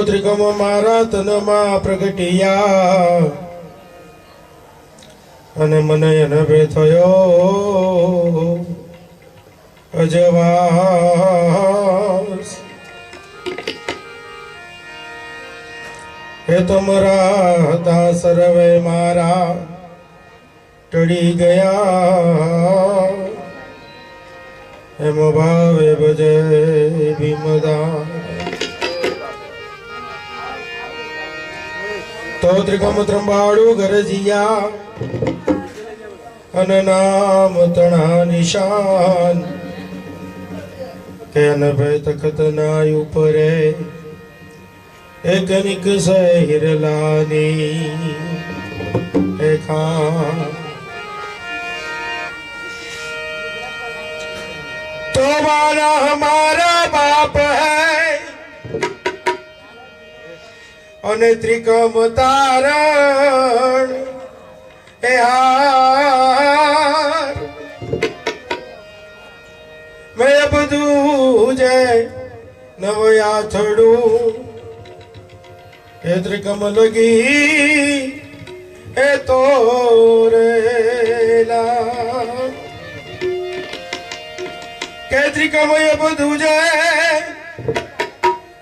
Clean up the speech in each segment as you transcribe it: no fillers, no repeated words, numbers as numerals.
ત્રિકમ મારા તનમાં પ્રગટિયા અને મને અનભે થયો અજવાસ. હે તમરા હતા સર્વે મારા ટળી ગયા, એમ ભાવે ભજે ભીમદા. તો ત્રિકમ ત્રંબાડું ગરજિયા અને નામ તણા નિશાન, કે અનભય તખત ના ઉપરે એક નિક સહિરલાની ખાન. તો મારા હમારા બાપ હૈ અને ત્રિકમ તારણ હે હાર. મેં બધું જય નવયા થડું હે ત્રિકમ લગી હે તોરેલા. કે ત્રિકમ એ બધું જય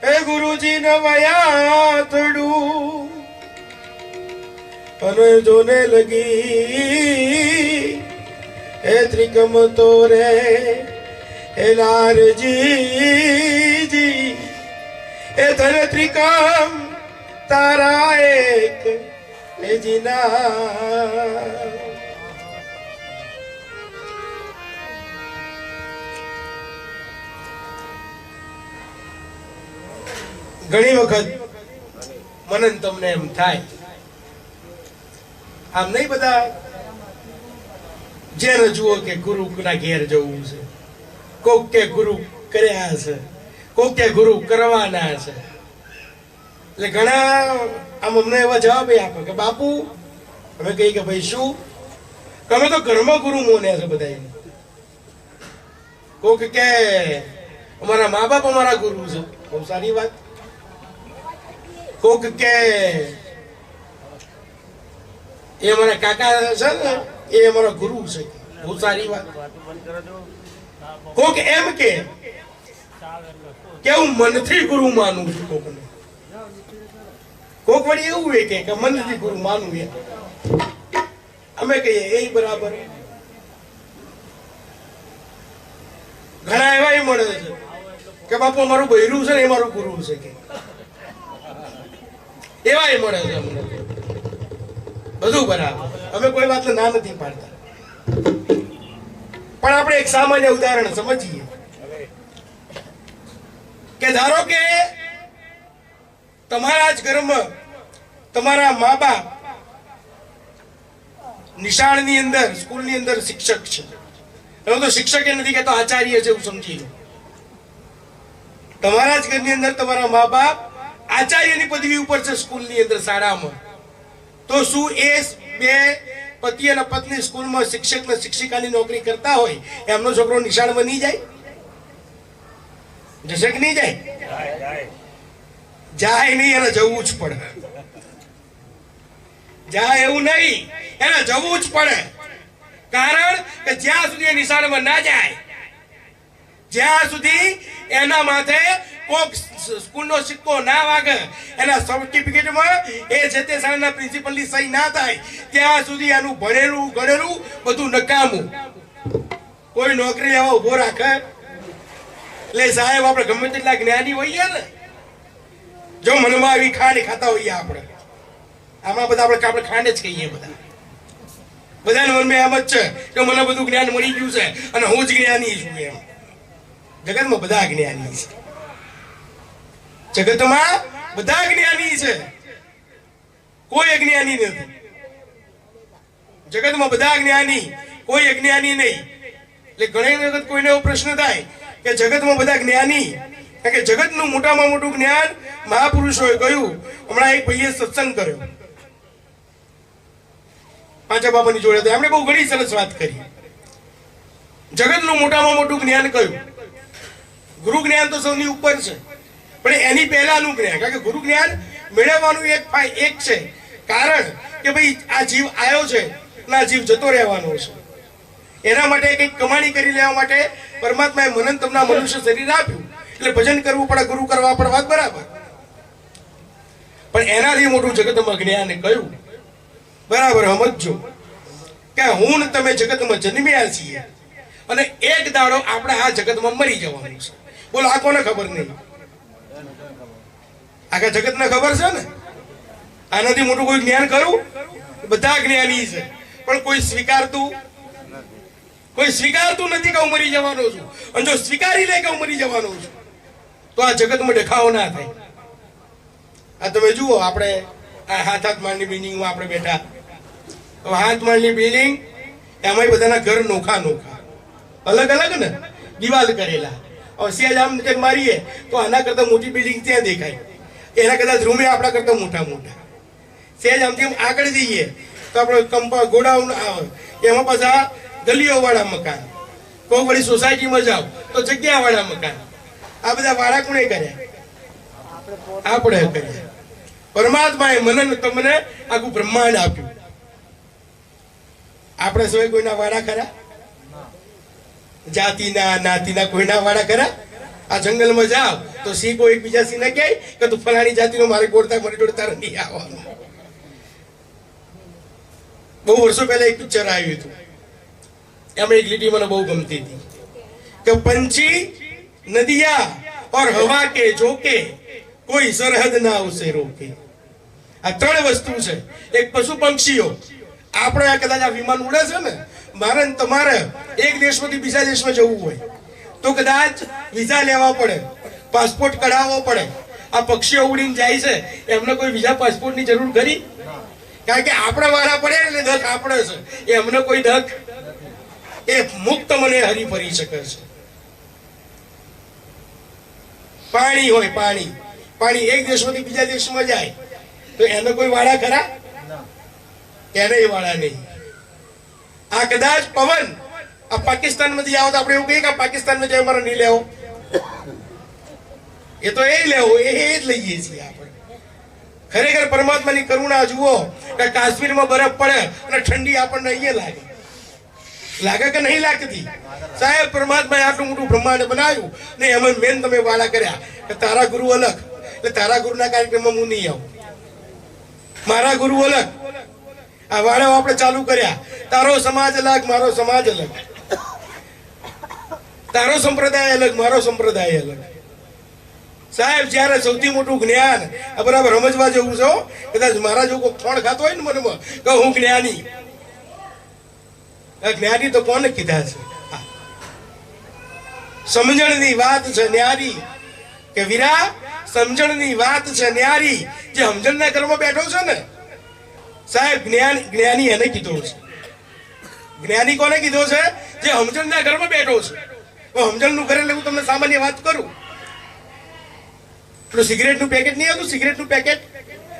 હે ગુરુજી નવયા થડું અને જોને લગી હે ત્રિકમ તોરે હે લારજી જી. એ ધન ત્રિકમ તારા એક હે જીના. ઘણી વખત મને તમને એમ થાય, આમ નહીં બધા જેને જુઓ કે ગુરુ ના ઘેર જવું છે, કોક કે ગુરુ કર્યા છે, કોક કે ગુરુ કરવાના છે. એટલે ઘણા આમ અમને એવા જવાબ આપે કે બાપુ, અમે કહીએ કે ભાઈ શું, તમે તો ઘરમાં ગુરુ મોન્યા છે બધા. કોક કે અમારા મા બાપ અમારા ગુરુ છે, બહુ સારી વાત. કોક કે એ અમારા કાકા છે ને એ અમારા ગુરુ છે, બહુ સારી વાત. કોક એમ કે હું મનથી ગુરુ માનું છું. કોકને કોક વળી એવું કે મનથી ગુરુ માનું. અમે કહીએ એ બરાબર. ઘણા એવા મળે છે કે બાપુ અમારું બૈરું છે ને એ મારું ગુરુ છે, કે એવા મળે છે અમને. બધું બરાબર, અમે કોઈ વાત ના નથી પાડતા, પણ આપણે એક સામાન્ય ઉદાહરણ સમજીએ કે ધારો કે તમારા જ ઘરમાં તમારા મા બાપ નિશાળની અંદર, સ્કૂલની અંદર શિક્ષક છે. હવે તો શિક્ષક એ નથી કહેતો, આચાર્ય છે એવું સમજી લો. તમારા જ ઘરની અંદર તમારા મા બાપ આચાર્યની પદવી ઉપર છે સ્કૂલની અંદર, શાળામાં. તો શું એ બે પતિ અને પત્ની સ્કૂલમાં શિક્ષક ને શિક્ષિકાની નોકરી કરતા હોય, એમનો છોકરો નિશાળમાં નહીં જાય? જશે કે નહીં જાય? જાય નહીં, એને જવું જ પડે. જાય એવું નહીં, એને જવું જ પડે. કારણ કે જ્યાં સુધી એ નિશાળમાં ના જાય, જ્યાં સુધી એના માથે કોક સ્કૂલનો સિક્કો ના વાગે, એના સર્ટિફિકેટમાં એ જે તે શાળાના પ્રિન્સિપલની સહી ના થાય, ત્યાં સુધી એનું ભણેલું ગણેલું બધું નકામું. કોઈ નોકરી લેવા ઉભો રાખે એટલે સાહેબ આપણે ગમે તેટલા જ્ઞાની હોઈએ ને, જો મનમાં આવી ખાંડ ખાતા હોઈએ આપણે, આમાં બધા આપણે ખાંડ જ કહીએ. બધાને મનમાં એમ જ છે કે મને બધું જ્ઞાન મળી ગયું છે અને હું જ જ્ઞાની છું. એમ જગતમાં બધા જ્ઞાની છે, જગતમાં બધા જ્ઞાની છે, કોઈ અજ્ઞાની નથી. જગતમાં બધા જ્ઞાની, કોઈ અજ્ઞાની નહીં. એટલે ઘણી વખત કોઈને એવો પ્રશ્ન થાય કે જગતમાં બધા જ્ઞાની, કારણ કે જગતનું મોટામાં મોટું જ્ઞાન મહાપુરુષોએ કહ્યું. હમણાં એક ભાઈએ સત્સંગ કર્યો પાંચા બાબાની જોડે, તો એમણે બહુ ઘણી સરસ વાત કરી. જગતનું મોટામાં મોટું જ્ઞાન કયું? ગુરુ જ્ઞાન તો સૌની ઉપર છે, પણ એની પહેલાનું જ્ઞાન. કારણ કે ગુરુ જ્ઞાન મેળવવાનું એક છે કારણ કે ભાઈ આ જીવ આવ્યો છે અને આ જીવ જતો રહેવાનો છે. એના માટે કંઈક કમાણી કરી લેવા માટે પરમાત્માએ મનન તમને મનુષ્ય શરીર આપ્યું, એટલે ભજન કરવું પડે, ગુરુ કરવા પડે, વાત બરાબર. પણ એનાથી મોટું જગતમાં જ્ઞાન કયું? બરાબર સમજો કે હું ને તમે જગતમાં જન્મ્યા છીએ અને એક દાડો આપણે આ જગતમાં મરી જવાનું છે. બોલો આ કોને ખબર નહીં? આખા જગતને ખબર છે ને. આનાથી મોટું કોઈ જ્ઞાન ખરું? બધા જ્ઞાની છે, પણ કોઈ સ્વીકારતું નથી કે હું મરી જવાનો છું. અને જો સ્વીકારી લે કે હું મરી જવાનો છું તો આ જગતમાં દેખાવો ના થાય. આ તમે જુઓ, આપણે આ હાથ માળની બિલ્ડિંગમાં આપણે બેઠા. હાથ માળની બિલ્ડિંગ એમાં બધાના ઘર નોખા અલગ અલગ ને, દિવાલ કરેલા. હવે સેજ આમ મારીએ તો આના કરતા મોટી બિલ્ડિંગ ત્યાં દેખાય, એના કદાચ રૂમે આપણા કરતા મોટા. સેજ આમથી આગળ જઈએ તો આપણે ગોડાઉન આવે, એમાં પાછા ગલીઓ વાળા મકાન. કોઈ વળી સોસાયટીમાં જાવ તો જગ્યા વાળા મકાન. આ બધા વાળા કોણે કર્યા? આપણે કર્યા. પરમાત્માએ મનન તમને આખું બ્રહ્માંડ આપ્યું. આપણે સૌ કોઈના વાળા ખરા? જાતિના નાતિના કોઈના વાળા ખરા? આ જંગલમાં જાવ તો સિંહ કોઈ એકબીજા સિંહને કહે કે તું ફલાણી જાતિનો મારે ગોળતા મારી જોડે તારે નહીં આવવાનું. બહુ વર્ષો પહેલા એક પિક્ચર આવ્યું હતું, એમાં એક લીટી મને બહુ ગમતી હતી કે પંછી નદિયા और हवा के झोंके कोई सरहद ना उसे रोके. આ ત્રણ વસ્તુ છે. એક પશુ પંક્ષીઓ. આપણે આ કદાચ આ વિમાન ઉડે છે ને, મારે તમારે એક દેશમાંથી બીજા દેશમાં જવું હોય તો કદાચ વિઝા લેવા પડે, પાસપોર્ટ કઢાવવો પડે. આ પક્ષીઓ ઉડીને જાય છે, એમને કોઈ વિઝા પાસપોર્ટની જરૂર ખરી? કારણ કે આપણે વાળા પડે એટલે ધક આપણે છે, એમને કોઈ ધક. એ મુક્ત મને હરી ફરી શકે છે. પાણી હોય, પાણી એક દેશમાંથી બીજા દેશમાં જાય તો એને કોઈ વાળા ખરા? એને વાળા નહીં. આ કદાચ પવન આ પાકિસ્તાનમાંથી આવો તો આપણે એવું કહીએ કે પાકિસ્તાનમાં જાય અમારે નહીં લેવો, એ તો એ લેવો, એ જ લઈએ છીએ આપણે. ખરેખર પરમાત્માની કરુણા જુઓ કે કાશ્મીરમાં બરફ પડે અને ઠંડી આપણને અહીંયા લાગે કે નહીં લાગતી? સાહેબ, પરમાત્માએ આટલું મોટું બ્રહ્માંડ બનાવ્યું ને એમાં મેન તમે વાળા કર્યા કે તારા ગુરુ અલગ, એટલે તારા ગુરુના કાર્યક્રમમાં હું નહીં આવું. મારા ગુરુ અલગ, આ વાળા આપણે ચાલુ કર્યા. તારો સમાજ અલગ, મારો સમાજ અલગ. તારો સંપ્રદાય અલગ, મારો સંપ્રદાય અલગ. સાહેબ, જયારે સૌથી મોટું જ્ઞાન આ બરાબર સમજવા જેવું છે. કદાચ મારા જો કોઈ ફોન ખાતો હોય ને મનમાં કે હું જ્ઞાની. જ્ઞાની તો કોને કીધા છે? સમજણની વાત છે ન્યારી, કે વીરા સમજણની વાત છે ન્યારી. જે સમજણના ઘરમાં બેઠો છે ને સાહેબ, જ્ઞાની એને કીધો છે. જ્ઞાની કોને કીધો છે? જે સમજણના ઘરમાં બેઠો છે. સમજણનું ઘર એટલે હું તમને સામાન્ય વાત કરું. પેલું સિગરેટનું પેકેટ નહીં હતું, સિગરેટનું પેકેટ,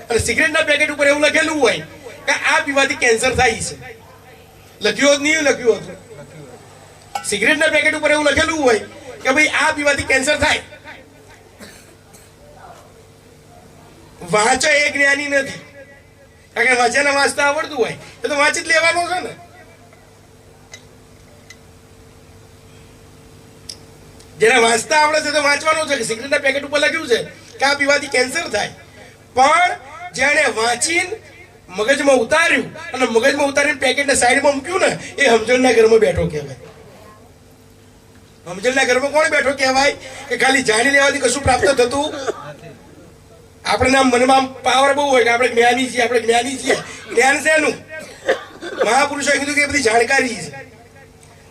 અને સિગરેટના પેકેટ ઉપર એવું લખેલું હોય કે આ પીવાથી કેન્સર થાય છે. લખ્યું નહીં? લખ્યું હતું. સિગરેટના પેકેટ ઉપર એવું લખેલું હોય કે ભાઈ આ પીવાથી કેન્સર થાય. વાંચે એ જ્ઞાની નથી, કારણ કે વાંચ્યાને વાંચતા આવડતું હોય એ તો વાંચી જ લેવાનો છે ને. જેને વાંચતા આવડે છે તો વાંચવાનું છે કે સિગરેટના પેકેટ ઉપર લખ્યું છે કે આ પીવાથી કેન્સર થાય. પણ જેને વાંચીને મગજમાં ઉતાર્યું અને મગજમાં ઉતારીને પેકેટને સાઈડમાં મૂક્યું ને, એ સમજણના ઘરમાં બેઠો કહેવાય. સમજણના ઘરમાં કોણ બેઠો કહેવાય? કે ખાલી જાણી લેવાથી કશું પ્રાપ્ત થતું. આપણે મનમાં પાવર બહુ હોય કે આપણે જ્ઞાની છીએ, આપણે જ્ઞાની છીએ. જ્ઞાન છે એનું. મહાપુરુષોએ કીધું કે એ બધી જાણકારી છે.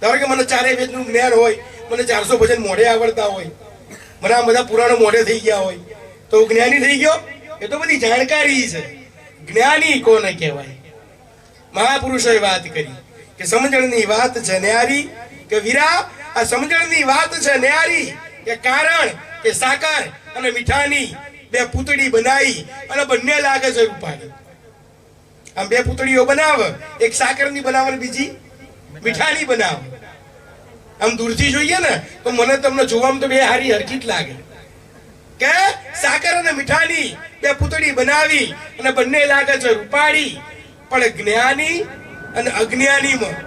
ધારો કે મને 4 વેદનું જ્ઞાન હોય, મને 400 ભજન મોઢે આવડતા હોય, મને આ બધા પુરાણો મોઢે થઈ ગયા હોય, તો હું જ્ઞાની થઈ ગયો? એ તો બધી જાણકારી છે. જ્ઞાની કોને કહેવાય? મહાપુરુષોએ વાત કરી કે સમજણની વાત છે ન્યારી, કે વીરા આ સમજણની વાત છે ન્યારી, કે કારણ કે સાકર અને મીઠાની બે પૂતળી બનાવી અને બંને લાગે છે રૂપાળી. આમ બે પૂતળીઓ બનાવે, એક સાકરની બનાવે અને બીજી મીઠાની બનાવે. આમ દૂરથી જોઈએ ને તો મને તમને જોવામાં તો બે હારી હરખી જ લાગે કે સાકર અને મીઠાની બે પૂતળી બનાવી અને બંને લાગે છે રૂપાળી. પણ જ્ઞાની અને અજ્ઞાનીમાં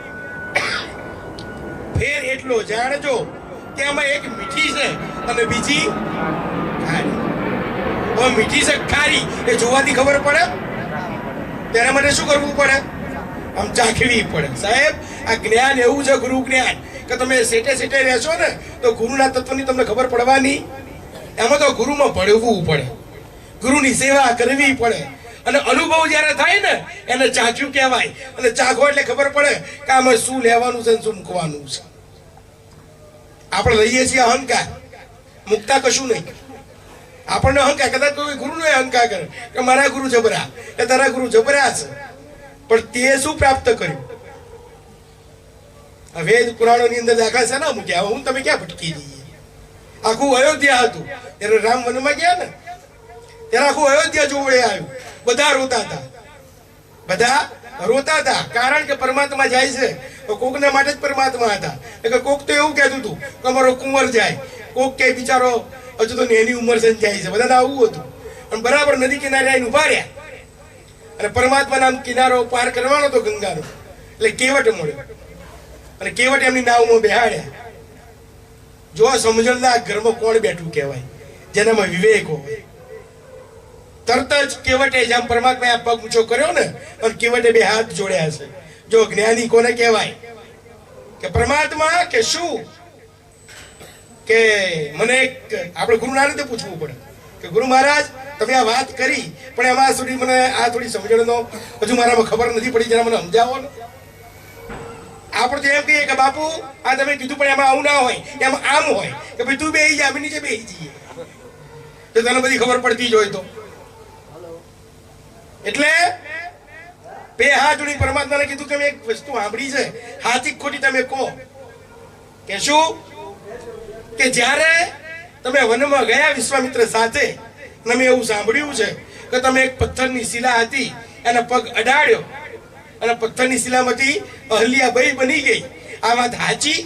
ફેર એટલો જાણજો કે આમાં એક મીઠી છે અને બીજી ખારી. હવે મીઠી છે ખારી એ જોવાથી ખબર પડે, તેના માટે શું કરવું પડે? આમ ચાખવી પડે. સાહેબ આ જ્ઞાન એવું છે, ગુરુ જ્ઞાન, કે તમે સેટે સેટે રહેશો ને તો ગુરુના તત્વની તમને ખબર પડવાની. એમાં તો ગુરુમાં ભળવું પડે, ગુરુની સેવા કરવી પડે, અને અનુભવ જયારે થાય ને એને ચાખ્યું કહેવાય. અને ચાખો એટલે ખબર પડે કે આમાં શું લેવાનું છે શું મૂકવાનું છે. આપણે લઈએ છીએ અહંકાર, મુકતા કશું નહીં. આપણને અહંકાર, કદાચ કોઈ ગુરુનો અહંકાર કરે કે મારા ગુરુ જબરા, એ તારા ગુરુ જબરા છે, પણ તે શું પ્રાપ્ત કર્યું? વેદ પુરાણોની અંદર દાખલા છે ને મૂક્યા. હું તમે ક્યાં ભટકી જઈએ? આખું અયોધ્યા હતું ત્યારે રામ વનમાં ગયા ને, ત્યારે આખું અયોધ્યા જોડે આવ્યું. બધા રોતા હતા, બધા રોતા હતા. કારણ કે પરમાત્મા જાય છે તો કોકના માટે જ પરમાત્મા હતા. એટલે કોક તો એવું કહેતું હતું કે અમારો કુંવર જાય, કોક કે બિચારો હજુ તો એની ઉંમર છે જાય છે. બધાને આવું હતું. અને બરાબર નદી કિનારે આવીને ઉભા રહ્યા અને પરમાત્મા નામ કિનારો પાર કરવાનો હતો ગંગાનો. એટલે કેવટ મળ્યો અને કેવટ એમની નાવમાં બેહાડ્યા. જો સમજણના ઘરમાં કોણ બેઠું કહેવાય? જેનામાં વિવેક હોય. તરત જ કેવટે જેમ પરમાત્માએ આ પગ ઊંચો કર્યો ને અને કેવટે બે હાથ જોડ્યા છે. જો જ્ઞાની કોને કહેવાય? કે પરમાત્મા કે શું? કે મને આપણે ગુરુ નાનંદે પૂછવું પડે કે ગુરુ મહારાજ તમે આ વાત કરી પણ એમાં સુધી મને આ થોડી સમજણનો હજુ મારામાં ખબર નથી પડી, જરા મને સમજાવો ને. આપણે તો એમ કહીએ કે બાપુ આ તમે કીધું પણ એમાં આવું ના હોય, એમાં આમ હોય કે ભાઈ તું બેસી જા, અમે નીચે બેસી જઈએ, તો તને બધી ખબર પડતી જ હોય. તો એટલે બે હાથ જોડી પરમાત્માને કીધું કે મેં એક વસ્તુ સાંભળી છે, હાથી ખોટી તમે કહો. કે શું? કે જ્યારે તમે વનમાં ગયા વિશ્વામિત્ર સાથે, મેં એવું સાંભળ્યું છે કે તમે એક પથ્થરની શિલા હતી એના પગ અડાડ્યો અને પથ્થરની શિલામાંથી અહલ્યાબાઈ બની ગઈ. આ વાત સાચી?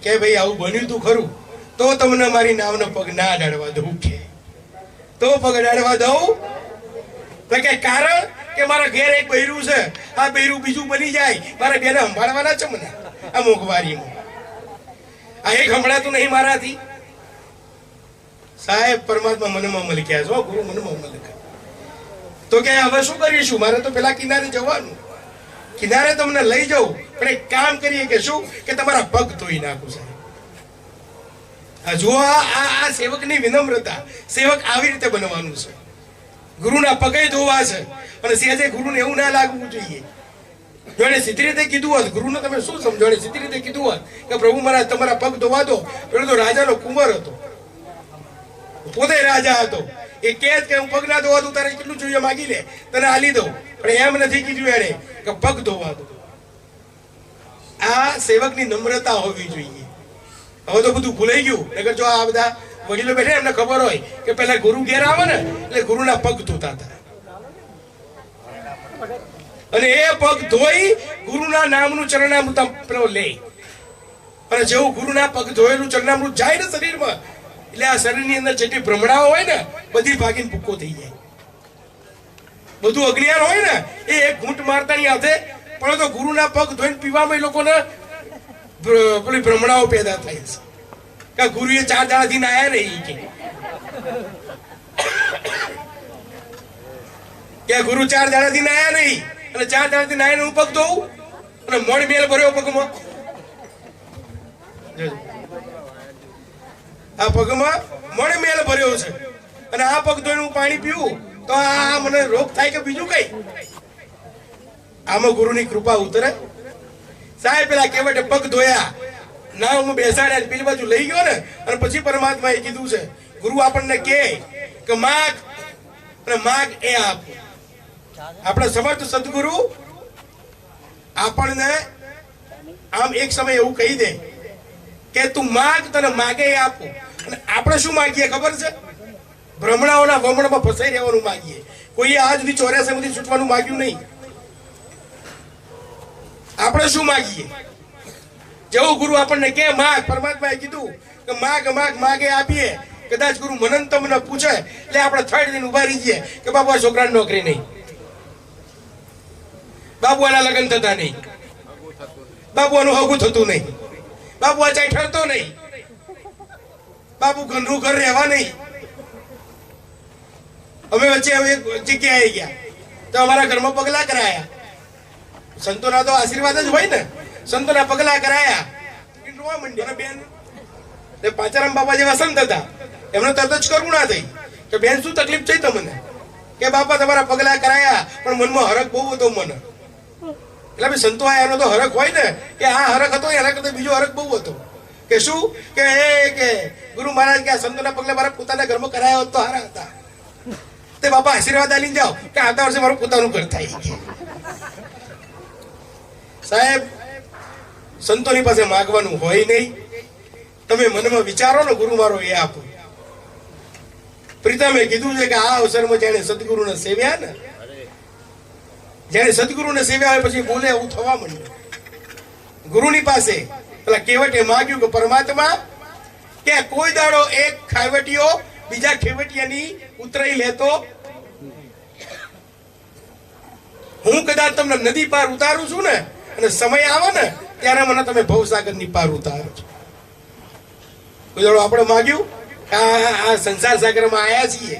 કે ભાઈ આવું બન્યું તું ખરું, તો તમને મારી નાવનો પગ ના અડાડવા દઉં. કે તો પગ અડાડવા દઉં? તો કે કારણ કે મારા ઘેર એક બૈરું છે, આ બૈરું બીજું બની જાય, મારે બેને સંભાળવાના છે મને આ મોંઘવારીમાં. આ એક સંભળાતું નહીં મારાથી. સાહેબ પરમાત્મા મનમાં મલક્યા છો, ગુરુ મનમાં મલક્યા. તો કે હવે શું કરીશું? મારે તો પેલા કિનારે જવાનું, કિનારે તમને લઈ જાઉં, પણ એક કામ કરીએ કે શું કે તમારા પગ ધોઈ નાખું. સાહેબ જુઓ આ સેવકની વિનમ્રતા. સેવક આવી રીતે બનવાનું છે. ગુરુના પગે ધોવા છે અને સહેજે ગુરુને એવું ના લાગવું જોઈએ. જો એને સીધી રીતે કીધું હોત, ગુરુને તમે શું સમજો, એને સીધી રીતે કીધું હોત કે પ્રભુ મારા તમારા પગ ધોવા દો, પેલો તો રાજાનો કુંવર હતો, પોતે રાજા હતો. એ કહે કે હું પગ ના ધોવા દઉં, તારે કેટલું જોઈએ માગી લે, તને આલી દઉં. પણ એમ નથી કીધું એને કે પગ ધોવા દો. આ સેવકની નમ્રતા હોવી જોઈએ. હવે તો બધું ભૂલાઈ ગયું. નકર જો આ બધા વડીલો બેઠા એમને ખબર હોય કે પેલા ગુરુ ઘેર આવે ને એટલે ગુરુના પગ ધોતા હતા, અને એ પગ ધોઈ ગુરુના નામનું ચરણામૃત પેલો લે. અને જેવું ગુરુના પગ ધોયેલું ચરણામૃત જાય ને શરીરમાં, એટલે આ શરીરની અંદર જેટલી ભ્રમણાઓ હોય ને બધી ભાગીને ભૂકો થઈ જાય. બધું અજ્ઞાન હોય ને એ એક ઘૂંટ મારતાની હાથે, પણ તો ગુરુના પગ ધોઈને પીવામાં એ લોકોને પેલી ભ્રમણાઓ પેદા થાય છે કે ગુરુએ 4 દાડાથી નાયા નહીં. કે ગુરુ 4 દાડાથી નાયા નહીં અને 4 દાડાથી નાઈને હું પગ ધોઉં અને મણ મેલ ભર્યો પગમાં. આ પગમાં મણ મેલ ભર્યો છે અને આ પગ ધોઈને હું પાણી પીવું તો આ મને રોગ થાય કે બીજું કઈ? આમાં ગુરુની કૃપા ઉતરે? સાહેબ પેલા કેવટે પગ ધોયા, ના હું બેસાડ્યા, પેલી બાજુ લઈ ગયો ને અને પછી પરમાત્માએ કીધું છે, ગુરુ આપણને કે માગ અને માગ એ આપો. આપણા સમર્થ સદગુરુ આપણને આમ એક સમય એવું કહી દે કે તું માગ, તને માગે એ આપો. અને આપણે શું માગીએ ખબર છે? ભ્રમણાઓના વમણમાં ફસાઈ રહેવાનું માગીએ. કોઈએ આજ સુધી 84 માંથી છૂટવાનું માગ્યું નહીં. આપણે શું માગીએ? જેવું ગુરુ આપણને કે માગ, પરમાત્માએ કીધું કે માગ માગ માગે આપીએ. કદાચ ગુરુ મનન તમને પૂછે એટલે આપણે થર્ડ દિન ઉભા રહી જઈએ કે બાબુ આ છોકરાને નોકરી નહીં, બાબુ આના લગ્ન થતા નહીં, બાબુ આનું હગું થતું નહીં, બાબુ આ ચાઈ ઠરતો નહીં, બાબુ ઘરનું ઘર રહેવા નહીં. અમે વચ્ચે હવે જગ્યાએ ગયા તો અમારા ઘરમાં પગલા કરાયા. સંતોના તો આશીર્વાદ જ હોય ને. સંતોના પગલા કરાયા, રોવા માંડ્યા. બેન પાંચારામ બાપા જેવા સંત હતા, એમને તરત જ કરુણા થઈ કે બેન શું તકલીફ થઈ તમને? કે બાપા તમારા પગલા કરાયા પણ મનમાં હરખ બહુ હતો મને. એટલે ભાઈ સંતો એનો તો હરખ હોય ને કે આ હરખ હતો, એના કરતા બીજો હરખ બહુ હતો. કે શું કે ગુરુ મહારાજ કે આ સંતોના પગલા મારા પોતાના ઘરમાં કરાયા હોત તો હારા હતા. તે બાપા આશીર્વાદ આલી જાઓ કે આવતા વર્ષે મારું પોતાનું ઘર થાય. સાહેબ, સંતોની પાસે માગવાનું હોય નહીં. તમે મનમાં વિચારો ને ગુરુ મારો એ આપો. પ્રીતમે કીધું છે કે આ અવસરમાં જેને સદગુરુને સેવ્યા ને, જેને સદગુરુને સેવ્યા હોય પછી બોલે એવું થવા માંડ્યું. ગુરુની પાસે પેલા કેવટે માગ્યું કે પરમાત્મા કે કોઈ દાડો એક ખાવટીયો બીજા ખેવટિયાની ઉતરાઈ લેતો. હું કદાચ તમને નદી પાર ઉતારું છું ને અને સમય આવે ને ત્યારે મને તમે ભવસાગરની પાર ઉતારો છો. કોઈ દાડો આપણે માગ્યું આ સંસાર સાગરમાં આયા છીએ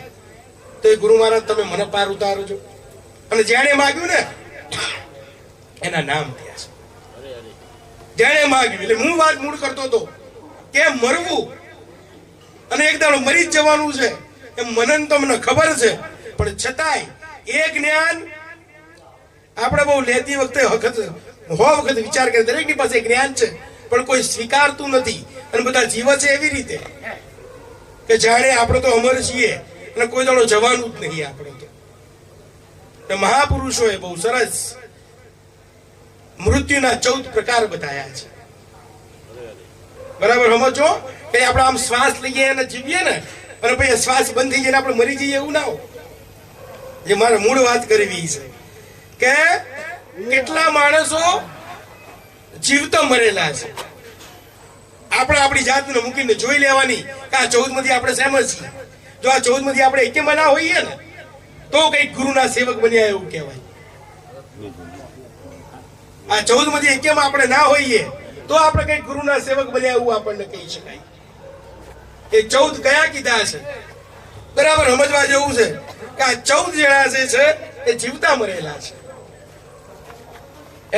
તો એ ગુરુ મહારાજ તમે મને પાર ઉતારો છો. અને જેણે માગ્યું ને એના નામ થયા છે. જેણે માગ્યું એટલે હું વાત મૂળ કરતો હતો કે મરવું અને એક દાડો મરી જ જવાનું છે એ મનન તો મને ખબર છે, પણ છતાંય એ જ્ઞાન આપણે બહુ લેતી વખતે વખત વિચાર કરે. દરેકની પાસે જ્ઞાન છે પણ કોઈ સ્વીકારતું નથી. અને બધા જીવે છે એવી રીતે કે જાણે આપણે તો અમર છીએ અને કોઈ દાડો જવાનું જ નહીં. આપણે તો મહાપુરુષોએ બહુ સરસ મૃત્યુના 14 પ્રકાર બતાવ્યા છે. બરાબર સમજો કે આપણે આમ શ્વાસ લઈએ અને જીવીએ ને અને પછી શ્વાસ બંધ થઈ જાય આપણે મરી જઈએ એવું ના હોય. જે મારે મૂળ વાત કરવી છે કે કેટલા માણસો જીવતા મરેલા છે. આપણે આપણી જાતને મૂકીને જોઈ લેવાની કે આ 14 માંથી આપણે સહેમત છીએ. જો આ 14 માંથી આપણે એકેમાં ના હોઈએ ને તો કઈક ગુરુના સેવક બન્યા એવું કહેવાય. આ 14 માંથી એકેમાં આપણે ના હોઈએ તો આપણે કઈક ગુરુના સેવક બન્યા એવું આપણને કહી શકાય. એ 14 કયા કીધા છે બરાબર સમજવા જેવું છે કે આ 14 જણા જે છે એ જીવતા મરેલા છે.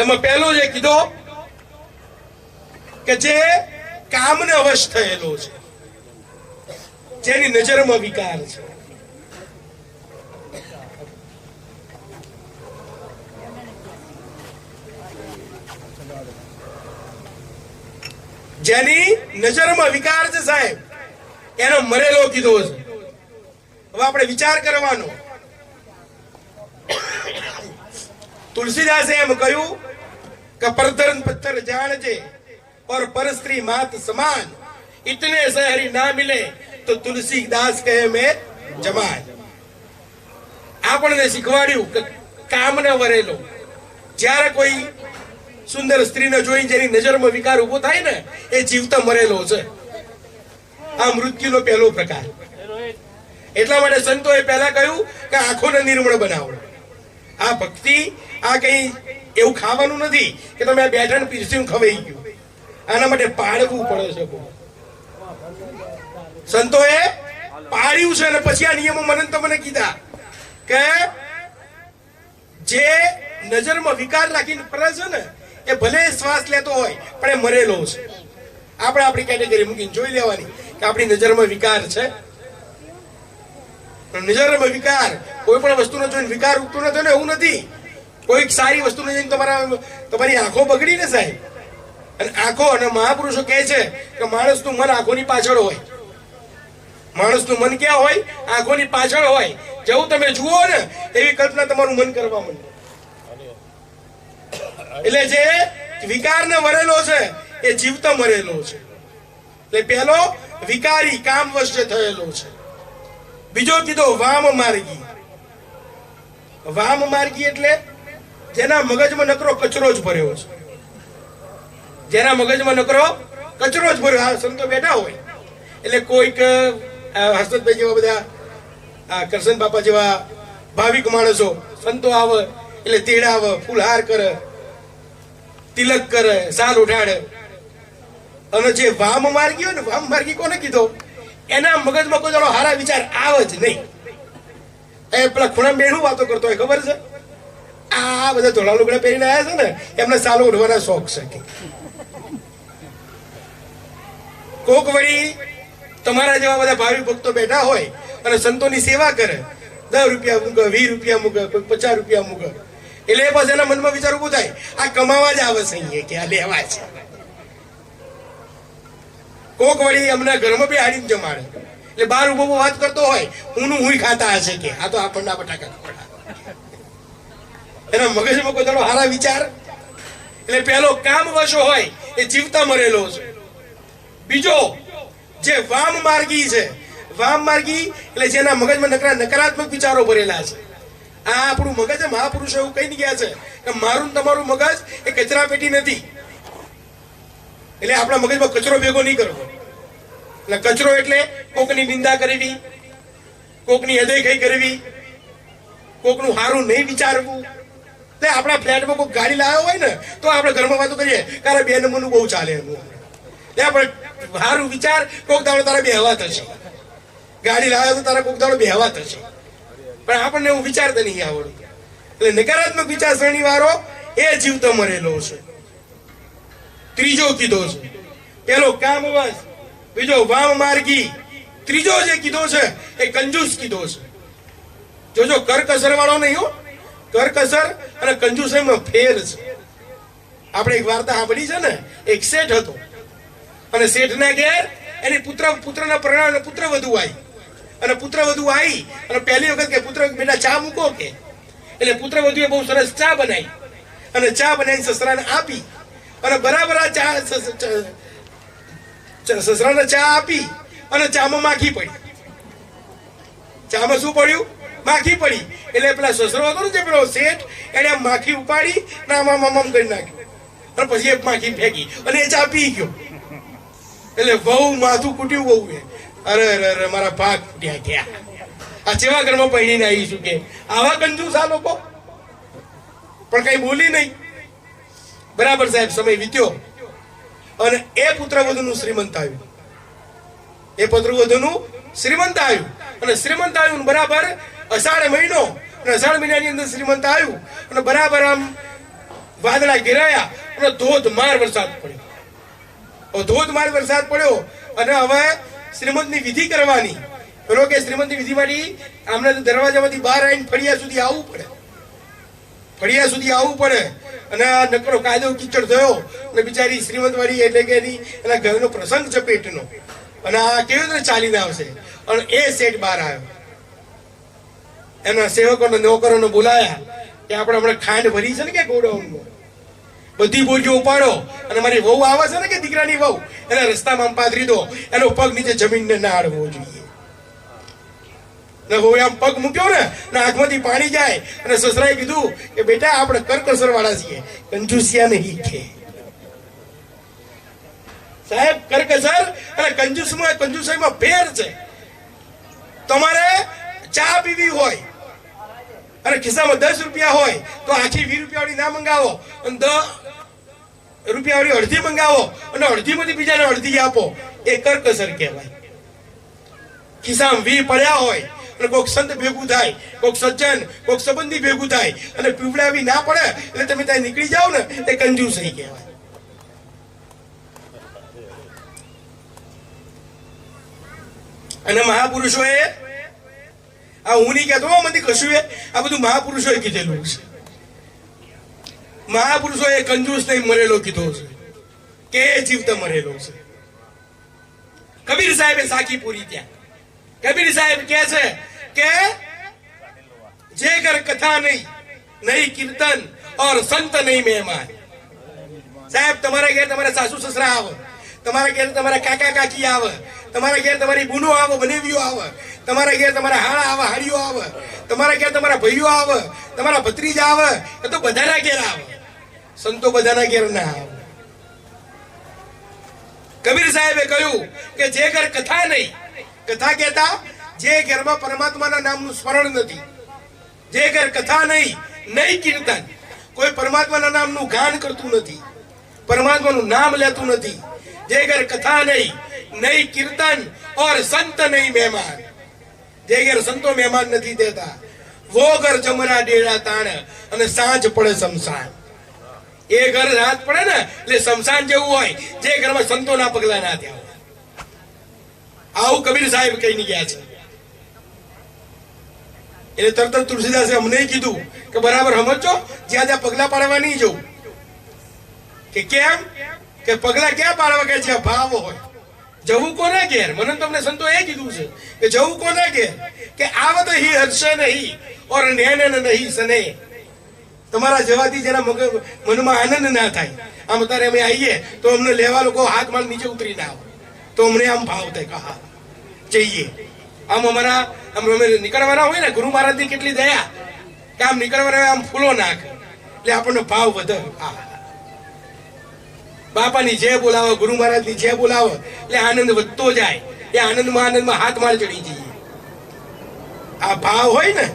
એમાં પહેલો જે કીધો કે જે કામને વશ થયેલો છે, જેની નજરમાં વિકાર છે. જેની નજરમાં વિકાર છે સાહેબ એનો મરેલો કીધો છે. હવે આપણે વિચાર કરવાનો. તુલસીદાસે એમ કહ્યું કે પરધન પથ્થર જાણજે और पर स्त्री मात समान, इतने से हरि ना मिले तो तुलसीदास કહે મેં જમાન. આપણને શીખવાડ્યું કે કામને વરેલો જ્યારે કોઈ સુંદર સ્ત્રીને જોઈ જેની નજરમાં વિકાર ઉભો થાય ને એ જીવતા મરેલો છે. આ મૃત્યુનો પહેલો પ્રકાર. એટલા માટે સંતોએ પહેલા કહ્યું કે આંખોને નિર્મળ બનાવો. આ ભક્તિ આ કઈ એવું ખાવાનું નથી કે તમે આ બેઠાને પીરસીને ખવાઈ ગયું. આના માટે પાળવું પડે છે. સંતોએ પાળ્યું છે અને પછી આ નિયમો મને તમને કીધા કે જે નજરમાં વિકાર રાખીને ફરે છે ને એ ભલે શ્વાસ લેતો હોય પણ એ મરેલો છે. આપણે આપણી કેટેગરી મૂકીને જોઈ લેવાની કે આપણી નજરમાં વિકાર છે. નજરમાં વિકાર કોઈ પણ વસ્તુનો જોઈને વિકાર ઉઠતો નથી ને એવું નથી. કોઈક સારી વસ્તુને જોઈને તમારી આંખો બગડી ને સાહેબ. અને આંખો અને મહાપુરુષો કહે છે કે માણસનું મન આંખોની પાછળ હોય. માણસનું મન ક્યાં હોય? આંખોની પાછળ હોય. જેવું તમે જુઓ ને એવી કલ્પના તમારું મન કરવા માંડે. એટલે જે વિકારને મરેલો છે એ જીવતો મરેલો છે. એટલે પહેલો વિકારી કામવશ જે થયેલો છે. બીજો કીધો વામ માર્ગી. વામ માર્ગી એટલે જેના મગજમાં નકરો કચરો જ ભર્યો છે. જેના મગજમાં નકરો કચરો જ ભર્યો. આ સંતો બેઠા હોય એટલે કોઈક હર્ષદભાઈ જેવા બધા કરશન બાપા જેવા ભાવિક માણસો સંતો આવે એટલે તેડાવે, ફૂલહાર કરે, તિલક કરે, સાલ ઉઠાડે. અને જે વામ માર્ગી હોય ને, વામ માર્ગી કોને કીધો? એના મગજમાં કોઈ હારા વિચાર આવે જ નહીં. એ પેલા ખૂણા બેઠું વાતો કરતો હોય ખબર છે? આ બધા ધોળા લુગડા પહેરીને આવ્યા છે ને એમને સાલો ઉઠવાના શોખ છે. કોક વળી તમારા જેવા બધા ભાવિ ભક્તો બેઠા હોય અને સંતોની સેવા કરે, 10 રૂપિયા મૂકે, 20 રૂપિયા મૂકે, કોઈ 50 રૂપિયા મૂકે. એટલે એ પાછા એના મનમાં વિચાર ઉભો થાય, આ કમાવા જ આવે છે કે આ લેવા છે. કોક વળી અમને ઘરમાં બી હાડીને જમાડે એટલે બહાર ઉભો વાત કરતો હોય, હું ખાતા હશે કે આ તો આપણના બટાકા ખવડા. એના મગજમાં કોઈ દાડો હારા વિચાર. એટલે પેલો કામ વશો હોય એ જીવતા મરેલો છે. બીજો જે વામ માર્ગી છે, વામ માર્ગી એટલે જેના મગજમાં નકારાત્મક વિચારો ભરેલા છે. આ આપણું મગજ મહાપુરુષો એવું કહી ગયા છે કે મારું તમારું મગજ એ કચરા પેટી નથી. એટલે આપણા મગજમાં કચરો ભેગો નહીં કરવો. એટલે કચરો એટલે કોકની નિંદા કરવી, કોકની અદેખાઈ કરવી, કોકનું સારું નહીં વિચારવું. એટલે આપણા ફ્લેટમાં કોઈ ગાડી લાવ્યો હોય ને તો આપણે ઘરમાં વાતો કરીએ કારણ 2 નંબરનું બહુ ચાલે એનું. એટલે આપણે સારું વિચાર, કોક દાડો તારા બેહવા થશે. ગાડી લાવ્યો તો તારા કોક દાડો બેહવા થશે. પણ આપણને એવું વિચારતા નહીં આવડતું. એટલે નકારાત્મક વિચારસરણી વાળો એ જીવતો મરેલો છે. ત્રીજો કીધો છે, પેલો કામવશ, બીજો વામ માર્ગી, ત્રીજો જે કીધો છે એ કંજૂસ કીધો છે. જોજો કરકસર વાળો નહીં હો. કરકસર અને કંજૂસાઈમાં ફેર છે. આપણે એક વાર્તા સાંભળી છે ને, એક શેઠ હતો અને શેઠના ઘેર એની પુત્રના પ્રણામ પુત્ર વધુ આવી. અને પુત્ર વધુ આવી અને પહેલી વખત કે પુત્ર બેટા ચા મૂકો કે. એટલે પુત્ર વધુએ બહુ સરસ ચા બનાવી અને ચા બનાવી સસરાને આપી. અને બરાબર આ ચા સસરાને ચા આપી અને ચામાં માખી પડી. ચામાં શું પડ્યું? માખી પડી. એટલે પેલા સસરો હતો ને જે પેલો શેઠ, એને માખી ઉપાડી ને આમ કરી નાખ્યું અને પછી એક માખી ફેંકી અને એ ચા પી ગયો. એટલે બહુ માથું કૂટ્યું બહુ. અરે અરે મારા ભાગ ફૂટ્યા ગયા. આ જેવા ઘરમાં પહેરીને આવીશું કે આવા કંજૂસ આ લોકો. પણ કઈ બોલી નહીં. બરાબર સાહેબ, સમય વીત્યો અને એ પુત્રવધુનું શ્રીમંત આવ્યું. એ પુત્રવધુનું શ્રીમંત આવ્યું અને શ્રીમંત આવ્યું બરાબર અષાઢ મહિનો. અને અષાઢ મહિનાની અંદર શ્રીમંત આવ્યું અને બરાબર આમ વાદળા ઘેરાયા અને ધોધમાર વરસાદ પડ્યો. ધોધમાર વરસાદ પડ્યો અને હવે શ્રીમંતની વિધિ કરવાની. પેલો કે શ્રીમંતની વિધિ માટે આમને દરવાજામાંથી બહાર આવીને ફળિયા સુધી આવવું પડે. ફળિયા સુધી આવવું પડે અને આ નકરો કાયદો કીચડ થયો અને બિચારી શ્રીમંત વાળી એટલે કે એના ઘરનો પ્રસંગ છે પેટનો. અને આ કેવી રીતે ચાલીને આવશે? અને એ શેઠ બહાર આવ્યો. એના સેવકોને નોકરોને બોલાયા કે આપણે હમણાં ખાંડ ભરી છે ને કે ગોડાઉનમાં, બધી બોરીઓ ઉપાડો અને મારી વહુ આવે છે ને કે દીકરાની વહુ, એને રસ્તામાં પાથરી દો. એનો પગ નીચે જમીનને ના અડવો જોઈએ. આમ પગ મૂક્યો ને આંખમાંથી પાણી જાય. અને સસરાએ કીધું કે બેટા આપણે કરકસર વાળા છીએ, કંજુસિયા નહીં કે. સાહેબ, કરકસર અને કંજુસાઈમાં ફેર છે. તમારે ચા પીવી હોય અને ખિસ્સામાં 10 રૂપિયા હોય તો આખી 20 રૂપિયા વાળી ના મંગાવો અને 10 રૂપિયા વાળી અડધી મંગાવો અને અડધીમાંથી બીજાને અડધી આપો. એ કરકસર કહેવાય. ખિસ્સામાં 20 પડ્યા હોય અને કોઈક સંત ભેગું થાય, કોઈક સજ્જન, કોઈક સંબંધી ભેગું થાય અને પીવડાવી ના પડે એટલે તમે ત્યાં નીકળી જાઓ ને, એ કંજૂસાઈ કહેવાય. અને મહાપુરુષોએ, આ હું નહીં કહેતો મને કશું, આ બધું મહાપુરુષોએ કીધેલું છે. મહાપુરુષોએ કંજૂસ નહીં મરેલો કીધો છે કે એ જીવતો મરેલો છે. કબીર સાહેબે સાખી પૂરી ત્યાં. કબીર સાહેબ કહે છે કે घर कथा नहीं, नहीं कीर्तन और संत नहीं मेहमान। साहेब તમારા ઘેર તમારા સાસુ સસરા આવે, તમારા ઘેર તમારા કાકા કાકી આવે, તમારા ઘેર તમારી બુનો આવે, બનેવીઓ આવે, તમારા ઘેર તમારા હાળા આવે, હાડીઓ આવે, તમારા ઘેર તમારા ભાઈઓ આવે, તમારા ભત્રીજા આવે, એ તો બધાના ઘેર આવે, સંતો બધાના ઘેર ના આવે। કબીર સાહેબે કહ્યું કે જે ઘર કથા નહીં, કથા કહેતા જે ઘરમાં પરમાત્માના નામનું સ્મરણ નથી, જે ઘર કથા નહીં, નહીં કીર્તન, કોઈ પરમાત્માના નામનું ગાન કરતું નથી, પરમાત્માનું નામ લેતું નથી, જે ઘર કથા નહીં, નહીં કીર્તન और संत नहीं मेहमान, જે ઘર સંતો મહેમાન નથી દેતા, વો ઘર જમરા ડેરા તાણ અને સાંજ પડે શમશાન। એ ઘર રાત પડે ને એટલે શમશાન જેવું હોય, જે ઘરમાં સંતોના પગલા ના થયા હોય। આવું કબીર સાહેબ કહીને ગયા છે। એટલે તરત તુલસીદાસે અમને કીધું કે બરાબર સમજો, જ્યાં જ્યાં પગલા પાડવા નહીં જવું। કે કેમ? કે પગલા ક્યાં પાડવા કે જ્યાં ભાવ હોય। જવું કોને ઘેર? મને તમને સંતો એ કીધું છે કે જવું કોને ઘેર? કે આવત હી હર્ષે નહીં ઓર નેને નહીં સને। તમારા જવાથી જેના મનમાં આનંદ ના થાય, આમ અત્યારે અમે આવીએ તો અમને લેવા લોકો હાથ માલ નીચે ઉતરી ના આવે, તો અમને આમ ભાવ થાય કે હા જઈએ। આમ અમારા આમ અમે નીકળવાના હોય ને, ગુરુ મહારાજની કેટલી દયા કે આમ નીકળવાના આમ ફૂલો નાખે એટલે આપણને ભાવ વધે। હા, બાપાની જે બોલાવો, ગુરુ મહારાજની જે બોલાવો એટલે આનંદ વધતો જાય। એ આનંદમાં હાથ માળ ચડી જઈએ, આ ભાવ હોય ને।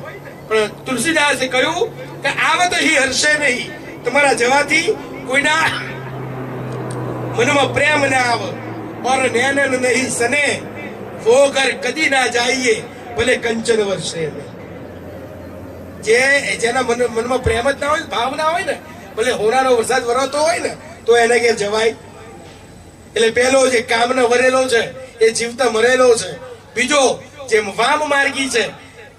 પણ તુલસીદાસે કહ્યું કે આવત હી હર્ષે નહીં, તમારા જવાથી કોઈના મનમાં પ્રેમ ના આવે, ઓર નેન નહીં સને, વો ઘર કદી ના જાઈએ ભલે કંચન વર્ષે। જેના મનમાં પ્રેમ જ ના હોય, ભાવ ના હોય ને, ભલે હોનાનો વરસાદ વરસતો હોય ને તો એને ઘેર જવાય। એટલે પેલો જે કામનો વરેલો છે એ જીવતા મરેલો છે, બીજો જે વામ માર્ગી છે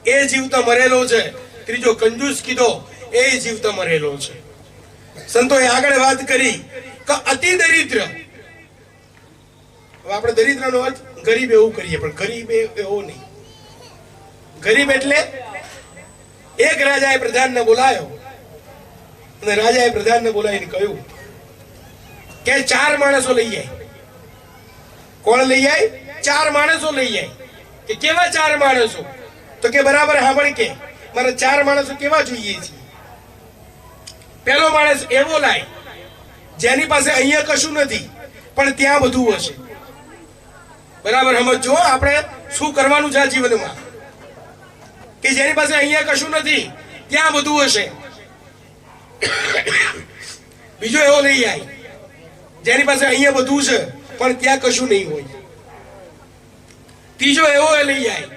એ જીવતા મરેલો છે, ત્રીજો કંજૂસ કીધો એ જીવતા મરેલો છે। સંતોએ આગળ વાત કરી કે અતિ દરિદ્ર, હવે આપણે દરિદ્રનો અર્થ ગરીબ એવું કરીએ, પણ ગરીબ એવો નહીં। ગરીબ એટલે એક રાજાએ પ્રધાનને બોલાયો અને રાજાએ પ્રધાનને બોલાવીને કહ્યું કે 4 માણસો લઈ જાય। કોણ લઈ જાય? 4 માણસો લઈ જાય। કે કેવા 4 માણસો? તો કે બરાબર સાંભળ, કે મારે 4 માણસો કેવા જોઈએ છે? પહેલો માણસ એવો લાય જેની પાસે અહીંયા કશું નથી પણ ત્યાં બધું હશે। બરાબર સમજો આપણે શું કરવાનું છે જીવનમાં, કે જેની પાસે અહીંયા કશું નથી ત્યાં બધું હશે। બીજો એવો લઈ જાય જેની પાસે અહીંયા બધું છે પણ ત્યાં કશું નહીં હોય। ત્રીજો એવો લઈ જાય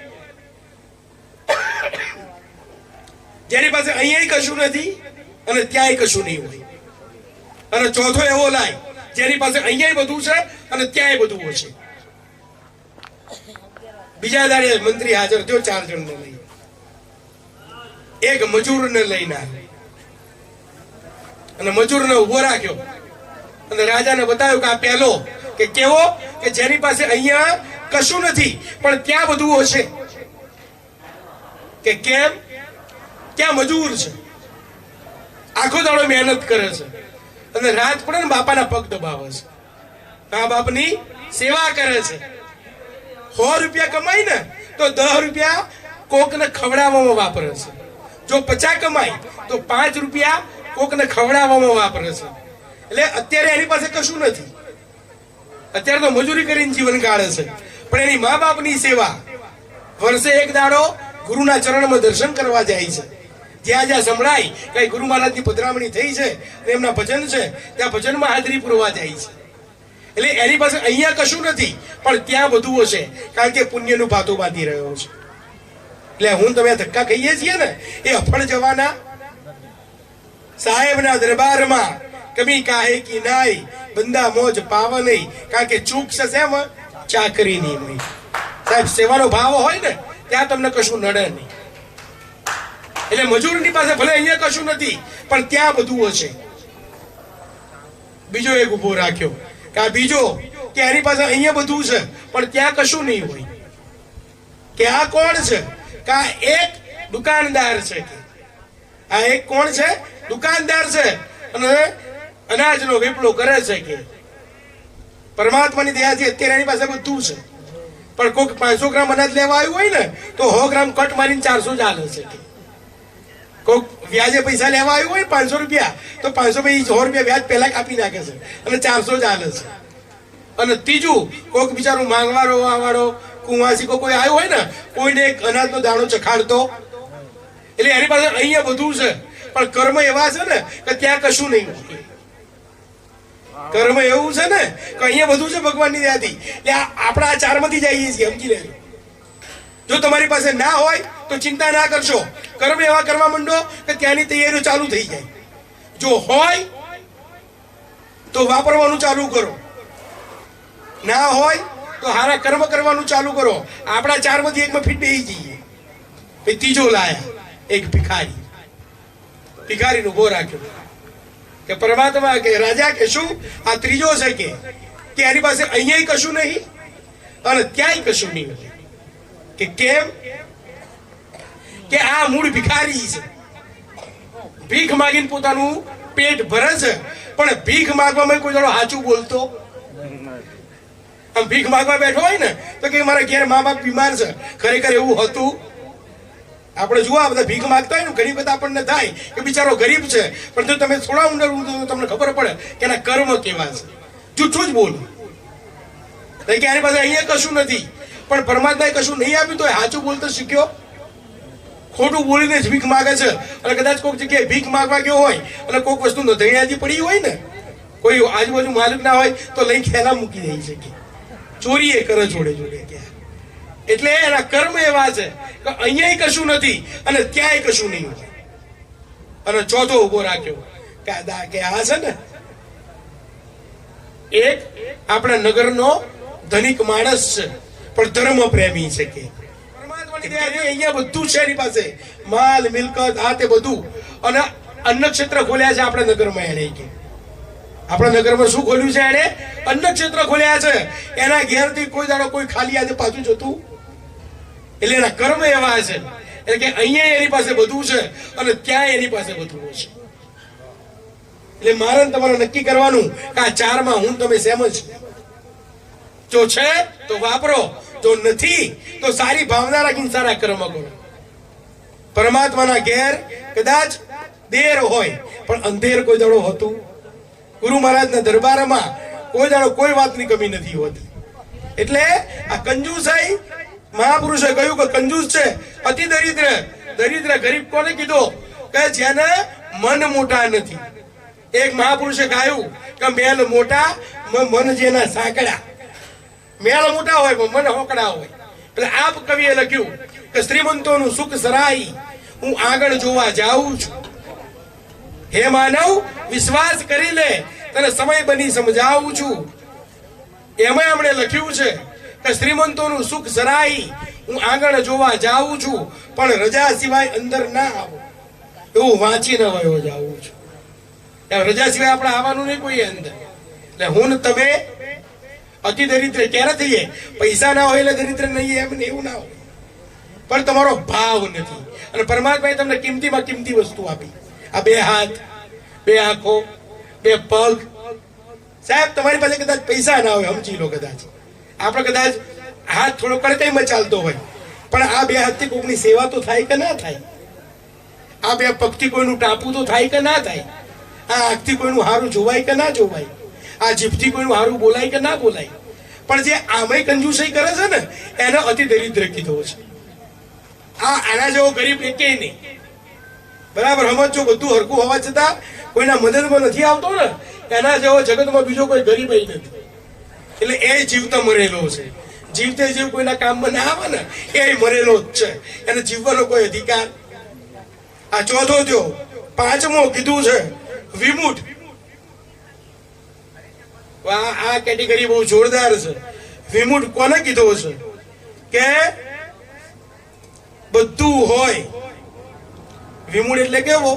જેની પાસે અહીંયા કશું નથી અને ત્યાંય કશું નહીં હોય। અને ચોથો એવો લાય જેની પાસે અહીંયા બધું છે અને ત્યાંય બધું હશે। બીજા દાડે મંત્રી હાજર થયો 4 જણને લઈ, એક મજૂરને લઈને અને મજૂરને ઉભો રાખ્યો અને રાજાને બતાવ્યું કે આ પહેલો કે કેવો? કે જેની પાસે અહીંયા કશું નથી પણ ત્યાં બધું હશે। કે કેમ? ત્યાં મજૂર છે, આખો દાડો મહેનત કરે છે અને રાત પડે ને બાપાના પગ દબાવે છે, મા બાપની સેવા કરે છે। 100 રૂપિયા કમાય ને તો 10 રૂપિયા કોકને ખવડાવવામાં વાપરે છે, જો 50 કમાય તો 5 રૂપિયા કોકને ખવડાવવામાં વાપરે છે। એટલે અત્યારે એની પાસે કશું નથી, અત્યારે તો મજૂરી કરીને જીવન કાઢે છે, પણ એની મા બાપની સેવા, વર્ષે એક દાડો ગુરુના ચરણમાં દર્શન કરવા જાય છે। જ્યાં જ્યાં સંભળાય કઈ ગુરુ મહારાજની પધરામણી થઈ છે, એમના ભજન છે, ત્યાં ભજનમાં હાજરી પૂરવા જાય છે। એટલે એની પાસે અહીંયા કશું નથી પણ ત્યાં બધું હશે, કારણ કે પુણ્યનું ભાતું બાંધી રહ્યો છે। એટલે હું તમે ધક્કા કહીએ છીએ ને, એ અફળ જવાના સાહેબના દરબારમાં કમી કાહે કી નાઈ, બંદા મોજ પાવ નહીં, કારણ કે ચૂક છે એમાં ચાકરી નહીં મળી। સાહેબ સેવાનો ભાવ હોય ને ત્યાં તમને કશું નડે નહીં। એટલે મજૂરની પાસે ભલે અહીંયા કશું નથી પણ ત્યાં બધું હશે। બીજો એક ઉભો રાખ્યો કે આ બીજો કે એની પાસે અહીંયા બધું છે પણ ત્યાં કશું નહીં હોય। કે આ કોણ છે? કે આ એક દુકાનદાર છે, આ એક કોણ છે? દુકાનદાર છે અને અનાજનો વેપલો કરે છે કે પરમાત્માની દયાથી અત્યારે એની પાસે બધું છે, પણ કોઈક 500 ગ્રામ અનાજ લેવા આવ્યું હોય ને તો 100 ગ્રામ કટ મારીને 400 ચાલે છે. કોઈક વ્યાજે પૈસા લેવા આવ્યું હોય 500 રૂપિયા તો 500 100 રૂપિયા વ્યાજ પહેલા કાપી નાખે છે અને 400 ચાલે છે. અને ત્રીજું કોઈક બિચારું માંગવાળો વાળો કુંવાસી કોઈ આવ્યો હોય ને કોઈને એક અનાજનો દાણો ચખાડતો, એટલે એની પાસે અહીંયા બધું છે પણ કર્મ એવા છે ને કે ત્યાં કશું નહીં. કર્મ એવું છે ને કે અહીંયા બધું છે ભગવાનની દયાથી. એટલે આપણા આ ચારમાંથી જઈએ છીએ, સમજી લેજો. જો તમારી પાસે ના હોય તો ચિંતા ના કરશો, કર્મ એવા કરવા માંડો કે ત્યાંની તૈયારીઓ ચાલુ થઈ જાય. જો હોય તો વાપરવાનું ચાલુ કરો, ના હોય તો હારા કર્મ કરવાનું ચાલુ કરો. આપણા ચારમાંથી એકમાં ફીટ બેસી જઈએ. પછી ત્રીજો લાયા એક ભિખારીનો ઉભો રાખ્યો કે પરમાત્મા કે રાજા કે શું આ ત્રીજો છે કે એની પાસે અહીંયા કશું નહીં અને ક્યાંય કશું નહીં. કે કેમ? કે આ મૂળ ભિખારી છે, ભીખ માગીને પોતાનું પેટ ભરે છે, પણ ભીખ માગવામાં કોઈ દાડો સાચું બોલતો. આમ ભીખ માગવા બેઠો હોય ને તો કે મારા ઘેર મા બાપ બીમાર છે, ખરેખર એવું હતું? આપણે જોવા બધા ભીખ માંગતા હોય ને ઘણી બધા આપણને થાય કે બિચારો ગરીબ છે, પણ જો તમે થોડા ઊંડે તમને ખબર પડે કે એના કર્મ કેવા છે. જૂઠું જ બોલો કે એની પાસે અહીંયા કશું નથી, પણ પરમાત્માએ કશું નહીં આપ્યું તો સાચું બોલતો શીખ્યો. ખોટું બોલીને જ ભીખ માગે છે. અને કદાચ કોઈક જગ્યાએ ભીખ માગવા ગયો હોય અને કોઈક વસ્તુ ધૈયાજી પડી હોય ને, કોઈ આજુબાજુ માલિક ના હોય તો લઈ ખેલા મૂકી દઈ શકે, ચોરી એ કરે જોડે જોડે. એટલે એના કર્મ એવા છે કે અહીંયા કશું નથી અને ત્યાંય કશું નહીં. અને ચોથો ઉભો રાખ્યો કે આ છે ને એક આપણા નગરનો ધનિક માણસ છે પણ ધર્મ પ્રેમી છે. કે અહીંયા બધું છે એની પાસે, માલ મિલકત આ તે બધું. અને અન્ન ક્ષેત્ર ખોલ્યા છે આપણા નગરમાં. એને કે આપણા નગરમાં શું ખોલ્યું છે? એને અન્ન ક્ષેત્ર ખોલ્યા છે. એના ઘેરથી કોઈ દાડો કોઈ ખાલી આજે પાછું જતું. એટલે એના કર્મ એવા છે એટલે કે અહીંયા એની પાસે બધું છે અને ત્યાં એની પાસે બધું છે. એટલે મારે તમારે નક્કી કરવાનું કે આ ચારમાં હું તમે સેમ જ. જો છે તો વાપરો, જો નથી તો સારી ભાવના રાખીને સારા કર્મ કરો. પરમાત્માના ઘેર કદાચ દેર હોય પણ અંધેર કોઈ દાડો હતું. ગુરુ મહારાજના દરબારમાં કોઈ દાડો કોઈ વાતની કમી નથી હોતી. એટલે આ કંજૂસાઈ મહાપુરુષે કહ્યું કે કંજૂસ છે અતિ દરિદ્ર. દરિદ્ર ગરીબ કોને કીધો? કે જેને મન મોટા નથી. એક મહાપુરુષે કહ્યું કે મેલ મોટા મન જેના સાંકડા. મેલ મોટા હોય પણ મન હોકડા હોય. એટલે આપ કવિએ લખ્યું કે શ્રીમંતોનું સુખ સરાઈ હું આગળ જોવા જાઉં છું. હે માનવ વિશ્વાસ કરી લે, તને સમય બની સમજાવું છું. એમાં એમણે લખ્યું છે કે શ્રીમંતોનું સુખ સરાઈ હું આગળ જોવા જાઉં છું, પણ રજા સિવાય અંદર ના આવો. એવું વાંચીને વયો જાઉં છું. રજા સિવાય આપણે આવવાનું નહીં કોઈ અંદર. એટલે હું તમે અતિ દરિદ્ર ક્યારે થઈએ? પૈસા ના હોય એટલે દરિદ્ર નહીં એમ એવું ના હોય, પણ તમારો ભાવ નથી. અને પરમાત્માએ તમને કિંમતીમાં કિંમતી વસ્તુ આપી. આ 2 હાથ, 2 આંખો, 2 પગ. સાહેબ તમારી પાસે કદાચ પૈસા ના હોય, સમજી લો, કદાચ આપણે કદાચ હાથ થોડો કડકાઈમાં ચાલતો હોય, પણ આ 2 હાથથી કોઈની સેવા તો થાય કે ના થાય? આ 2 પગથી કોઈનું ટાપું તો થાય કે ના થાય? આ આંખથી કોઈનું હારું જોવાય કે ના જોવાય? આ જીભથી કોઈનું હારું બોલાય કે ના બોલાય? પણ જે આમાંય કંજૂસાઈ કરે છે ને એને અતિ દરિદ્ર કીધો છે. આના જેવો ગરીબ એકેય નહીં. બરાબર સમજો? બધું હરખું હોવા છતાં કોઈના મદદમાં નથી આવતો ને, એના જેવો જગતમાં બીજો કોઈ ગરીબ નથી. એટલે એ જીવતા મરેલો છે. જીવતે જીવ કોઈના કામમાં ના આવે ને એ મરેલો જ છે, એને જીવવાનો કોઈ અધિકાર. આ ચોથો થયો. 5મો કીધું છે વિમુઢ. આ કેટેગરી બહુ જોરદાર છે. વિમુઢ કોને કીધો છે? કે બધું હોય. વિમુઢ એટલે કેવો?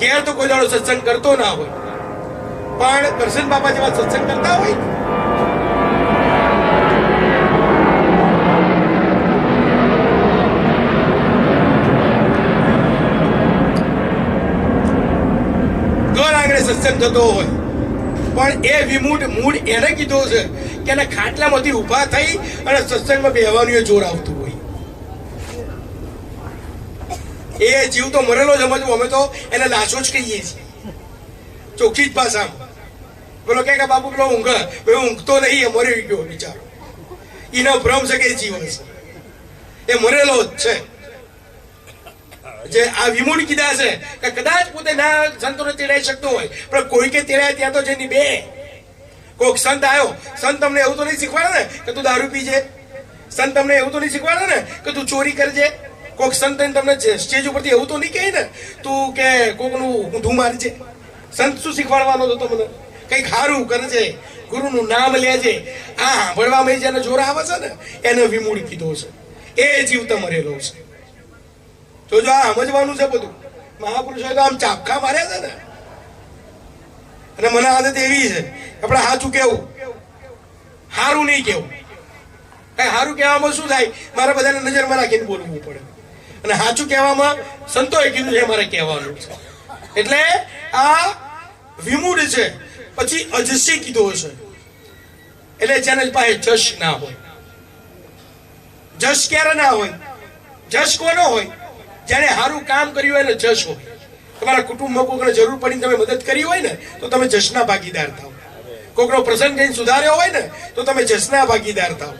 ઘેર તો કોઈ દાડો સત્સંગ કરતો ના હોય, પણ કરશન બાપા જેવા સત્સંગ કરતા હોય. સત્સંગ થતો હોય, પણ એ વિમૂઢ મૂળ એને કીધો છે કે એને ખાટલામાંથી ઊભા થઈ અને સત્સંગમાં બેહવાનું એ જોર આવતું હોય. એ જીવ તો મરેલો જ સમજવું, અમે તો એને લાશો જ કહીએ છીએ ચોખ્ખી જ ભાષામાં. પેલો કે બાપુ પેલો ઊંઘતો નહીં, એ મરી ગયો બિચારો, એનો ભ્રમ છે કે જીવ છે, એ મરેલો જ છે. જે આ વિમૂઢ કીધા છે કે કદાચ પોતે ના સંતોને તેડાઈ શકતો હોય, પણ કોઈ કે તેડાય ત્યાં તો જેની બે કોઈક સંત આવ્યો, સંત તમને એવું તો નહીં શીખવાડે ને કે તું દારૂ પીજે, સંત તમને એવું તો નહીં શીખવાડે ને કે તું ચોરી કરજે, કોઈક સંત તમને સ્ટેજ ઉપરથી એવું તો નહીં કહે ને તું કે કોકનું ઊંધું મારજે. સંત શું શીખવાડવાનો હતો તમને? કંઈક સારું કરજે, ગુરુનું નામ લેજે. આ ભણવામાં જેને જોર આવે છે ને એને વિમૂઢ કીધો છે, એ જીવતો મરેલો છે. જોજો આ સમજવાનું છે બધું. મહાપુરુષોએ તો આમ ચાપખા માર્યા છે ને, અને મને આદત એવી છે આપણે સાચું કેવું, સારું નહીં કેવું. કઈ સારું કહેવામાં શું થાય, મારે બધાને નજરમાં રાખીને બોલવું પડે, અને સાચું કહેવામાં સંતોએ કીધું છે મારે કહેવાનું છે. એટલે આ વિમૂઢ છે. પછી અજસી કીધો છે, એટલે જેને પાસે જશ ના હોય. જશ ક્યારે ના હોય? જશ કોનો હોય? જેને સારું કામ કર્યું હોય ને જશ હોય. તમારા કુટુંબમાં કોઈને જરૂર પડીને તમે મદદ કરી હોય ને તો તમે જશના ભાગીદાર થાવ. કોકનો પ્રસંગ જઈને સુધાર્યો હોય ને તો તમે જશના ભાગીદાર થાવ.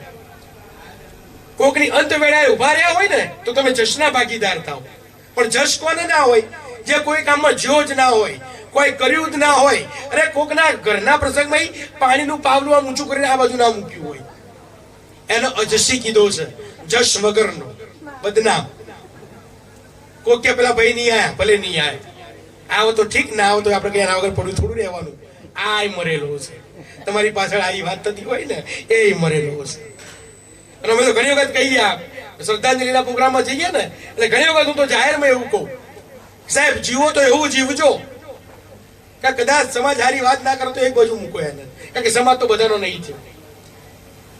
કોકની અંત વેળાએ ઉભા રહ્યા હોય ને તો તમે જશના ભાગીદાર થાવ. પણ જશ કોને ના હોય? જે કોઈ કામમાં જો જ ના હોય, કોઈ કર્યું જ ના હોય, અરે કોકના ઘરના પ્રસંગમાં પાણીનું પાવલું આમ ઊંચું કરીને આ બાજુ ના મૂક્યું હોય, એનો અજસી કીધો છે. જશ વગરનો બદનામ. કોક કે પેલા ભાઈ નહીં આયા, ભલે નહીં આયા, આવો તો ઠીક, ના આવો તો આપણે કઈ એના વગર પડ્યું થોડું રહેવાનું. આ મરેલો છે. તમારી પાછળ આવી વાત થતી હોય ને એ મરેલો છે. અને અમે તો ઘણી વખત કહીએ, શ્રદ્ધાંજલિના પ્રોગ્રામમાં જઈએ ને એટલે ઘણી વખત હું તો જાહેરમાં એવું કહું, સાહેબ જીવો તો એવું જીવજો કે કદાચ સમાજ હારી વાત ના કરે તો એક બાજુ મૂકો એને, કારણ કે સમાજ તો બધાનો નહીં છે.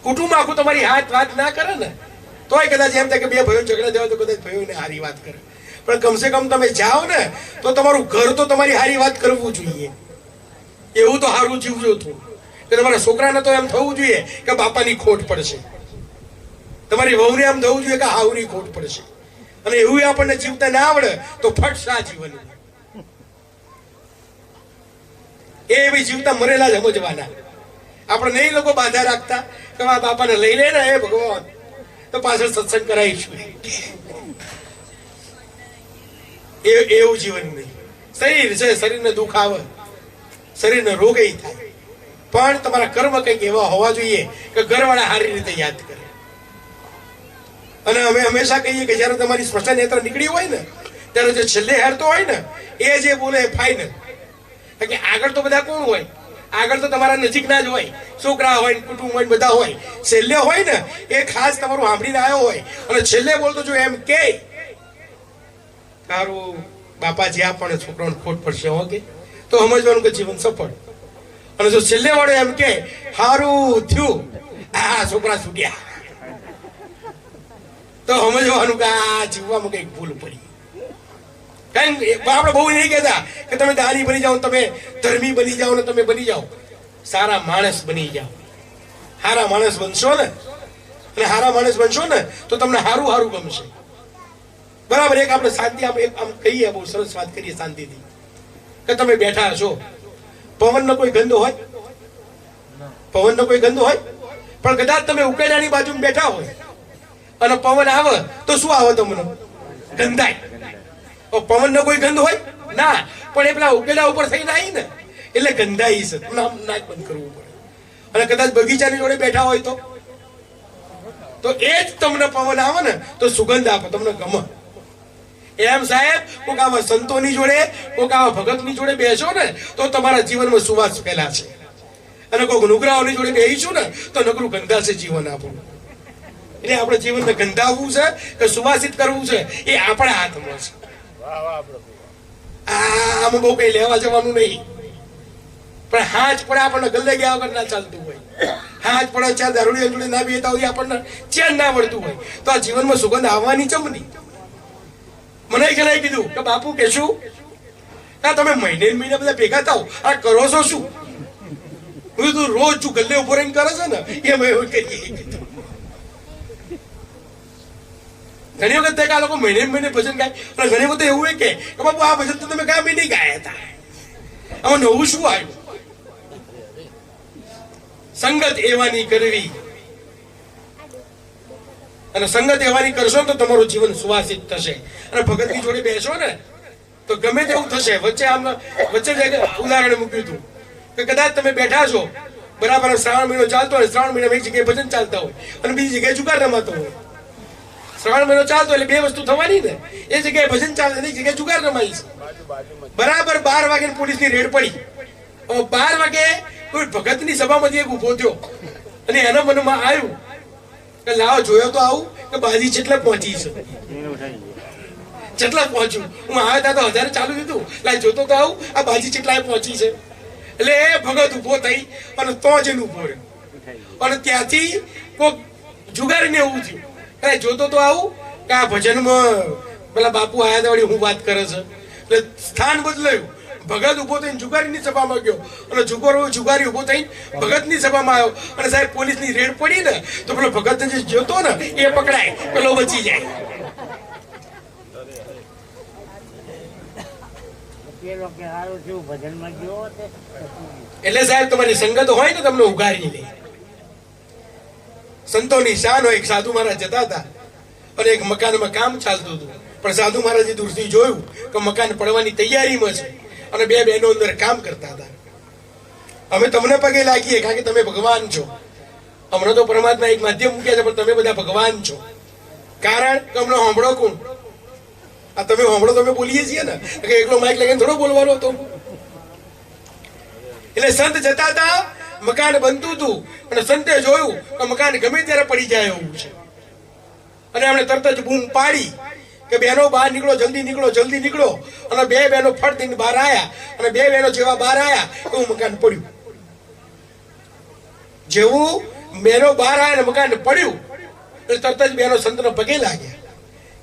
કુટુંબ આખું તમારી વાત ના કરે ને તોય કદાચ એમ થાય કે બે ભાઈઓ ઝઘડા થયા તો કદાચ ભાઈઓને હારી વાત કરે, પણ કમસે કમ તમે જાઓ ને તો તમારું ઘર તો તમારી હારી વાત કરવું જોઈએ. એવું તો સારું જીવજો તું કે તમારા છોકરાને તો એમ થવું જોઈએ કે બાપાની ખોટ પડશે, તમારી વહુને એમ થવું જોઈએ કે હાવની ખોટ પડશે. અને એવું આપણને જીવતા ના આવડે તો ફટ શા જીવન. એ બી જીવતા મરેલા જ સમજવાના. આપણે નહીં લોકો બાધા રાખતા કે આ બાપાને લઈ લે ને, એ ભગવાન તો પાછળ સત્સંગ કરાવીશું. એવું જીવન નહીં. શરીર છે, શરીરને દુઃખ આવે, શરીરને રોગ થાય, પણ તમારા કર્મ કંઈક એવા હોવા જોઈએ કે ઘરવાળા સારી રીતે યાદ કરે. અને અમે હંમેશા કહીએ કે જયારે તમારી સ્મશાન યાત્રા નીકળી હોય ને ત્યારે જે છેલ્લે હેરતો હોય ને એ જે બોલે એ ફાઇનલ. કે આગળ તો બધા કોણ હોય? આગળ તો તમારા નજીકના જ હોય, છોકરા હોય, કુટુંબ હોય, બધા હોય. છેલ્લે હોય ને એ ખાસ તમારું સાંભળીને આવ્યો હોય અને છેલ્લે બોલતો જો એમ કે તારું બાપા જ્યાં પણ છોકરાઓને ખોટ પડશે હો કે તો સમજવાનું કે જીવન સફળ. અને જો છેલ્લે વાળો એમ કે સારું થયું આ છોકરા છૂટ્યા તો સમજવાનું કે આ જીવવામાં કઈક ભૂલ પડી. આપણે બહુ નહીં કહેતા કે તમે દાની બની જાઓ, તમે ધર્મી બની જાઓ ને તમે બની જાઓ, સારા માણસ બની જાઓ. સારા માણસ બનશો ને અને સારા માણસ બનશો ને તો તમને સારું સારું ગમશે. બરાબર. એક આપણે શાંતિ આમ કહીએ, બહુ સરસ વાત કરીએ શાંતિથી કે તમે બેઠા છો, પવનનો કોઈ ગંધ હોય? પવનનો કોઈ ગંધ હોય? પણ કદાચ તમે ઉકેડાની બાજુમાં બેઠા હોય અને પવન આવે તો શું આવે? તમને ગંધાય. પવન નો કોઈ ગંધ હોય ના, પણ એ પેલા ઉકેડા ઉપર થઈને આવી ને એટલે ગંધાઈ છે, નાક બંધ કરવું પડે. અને કદાચ બગીચાની જોડે બેઠા હોય તો એ જ તમને પવન આવે ને તો સુગંધ આપે, તમને ગમે. એમ સાહેબ કોઈક આવા સંતોની જોડે, કોઈક આવા ભગતની જોડે બેસો ને તો તમારા જીવનમાં સુવાસ ફેલાશે. અને કોઈક નુગરાઓની જોડે બેસીશું ને તો નકરું ગંધાશે જીવન આપણું. એટલે આપણે જીવનને ગંધાવવું છે કે સુવાસિત કરવું છે એ આપણા હાથમાં છે. આમાં બહુ કઈ લેવા જવાનું નહીં, પણ હાથ પડે આપણને ગલ્લે ગયા વગર ના ચાલતું હોય. હાથ પડે ચાર દારૂડી જોડે ના બેતા હોય આપણને ચેન ના મળતું હોય તો આ જીવનમાં સુગંધ આવવાની ચમની. મને ખેલાઈ કીધું કે બાપુ કેશું ના તમે મહિને મહિને બધા ભેગા થાવ, આ કરો છો શું? હું તું રોજ તું ગલ્લે ઉભો રહીને કરે છે ને એમ એવું કહીએ. ઘણી વખત આ લોકો મહિને મહિને ભજન ગાય અને ઘણી વખત એવું કે બાપુ આ ભજન તો તમે કયા મહિને ગાયા હતા, આમાં નવું શું આવ્યું? સંગત એવાની કરવી, અને સંગત એવાની કરશો તો તમારું જીવન સુવાસિત થશે. અને ભગતની જોડે બેસો ને તો ગમે તેવું થશે. વચ્ચે જ ઉદાહરણ મૂક્યું હતું કે કદાચ તમે બેઠા છો બરાબર, શ્રાવણ મહિનો ચાલતો હોય, શ્રાવણ મહિનામાં એક જગ્યાએ ભજન ચાલતા હોય અને બીજી જગ્યાએ જુગાર રમાતો હોય. શ્રાવણ મહિનો ચાલતો એટલે બે વસ્તુ થવાની ને, એ જગ્યાએ ભજન ચાલે, એ જગ્યાએ જુગાર રમાઈ છે. બરાબર 12 વાગે પોલીસની રેડ પડી. 12 વાગે કોઈ ભગતની સભામાંથી એક ઉભો થયો અને એના મનમાં આવ્યું કે લાવો જોયો તો આવું કે બાજી કેટલા પહોંચી છે, કેટલા પહોંચ્યું. હું આવ્યા તો 1000 ચાલુ દીધું, લાય જોતો તો આવું આ બાજી કેટલાય પહોંચી છે. એટલે એ ભગત ઉભો થઈ અને તો જ એને ઉભો રહ્યો. અને ત્યાંથી કોઈક જુગારીને એવું થયું, અરે જોતો તો આવું કે આ ભજનમાં પેલા બાપુ આયા હતા વળી હું વાત કરે છે. એટલે સ્થાન બદલાયું. ભગત ઉભો થઈને જુગારીની સભામાં ગયો અને જુગારી ઉભો થઈને ભગતની સભામાં આવ્યો. અને સાહેબ પોલીસની રેડ પડી ને તો પેલો ભગત જે જોતો ને એ પકડાય, પેલો બચી જાય. એટલે સાહેબ તમારી સંગત હોય ને તમને ઉગારી લે. સંતોની શાન હોય. એક સાધુ મહારાજ જતા હતા અને એક મકાનમાં કામ ચાલતું હતું, પણ સાધુ મહારાજે દૂરથી જોયું કે મકાન પડવાની તૈયારીમાં છે અને બે બહેનો અંદર કામ કરતા હતા. અમે તમને પગે લાગીએ કારણ કે તમે ભગવાન છો. હમણાં તો પરમાત્મા એક માધ્યમ મૂક્યા છે, પણ તમે બધા ભગવાન છો. કારણ કે અમને સાંભળો કોણ? આ તમે સાંભળો, તમે બોલીએ છીએ ને કે એકલો માઇક લગાવીને થોડો બોલવાનો હતો. એટલે સંત જતા હતા, મકાન બનતું હતું અને સંતે જોયું કે મકાન ગમે ત્યારે પડી જાય એવું છે અને એમણે તરત જ બૂમ પાડી કે બહેનો બહાર નીકળો, જલ્દી નીકળો, જલ્દી નીકળો. અને બે બહેનો ફટ દઈને બહાર આવ્યા અને બે બહેનો જેવા બહાર આવ્યા એવું મકાન પડ્યું. જેવું બહેનો બહાર આવ્યા ને મકાન પડ્યું એટલે તરત જ બહેનો સંતનો પગે લાગ્યા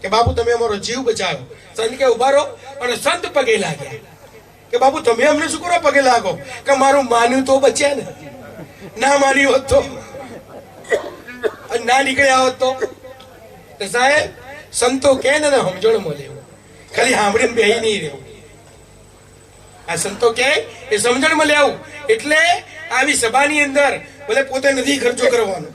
કે બાપુ તમે અમારો જીવ બચાવો. સંત કે ઉભા રહો અને સંત પગે લાગ્યા કે બાપુ તમે અમને શું કરો પગે લાગો? કે મારું માન્યું તો બચ્યા ને, ના માન્યું હોત તો, ના નીકળ્યા હોત તો. સાહેબ સંતો કે ને સમજણમાં લેવું, ખાલી સાંભળીને બેહી નહીં રહેવું. આ સંતો કે એ સમજણમાં લેવું. એટલે આવી સભાની અંદર ભલે પોતે નથી ખર્ચો કરવાનો,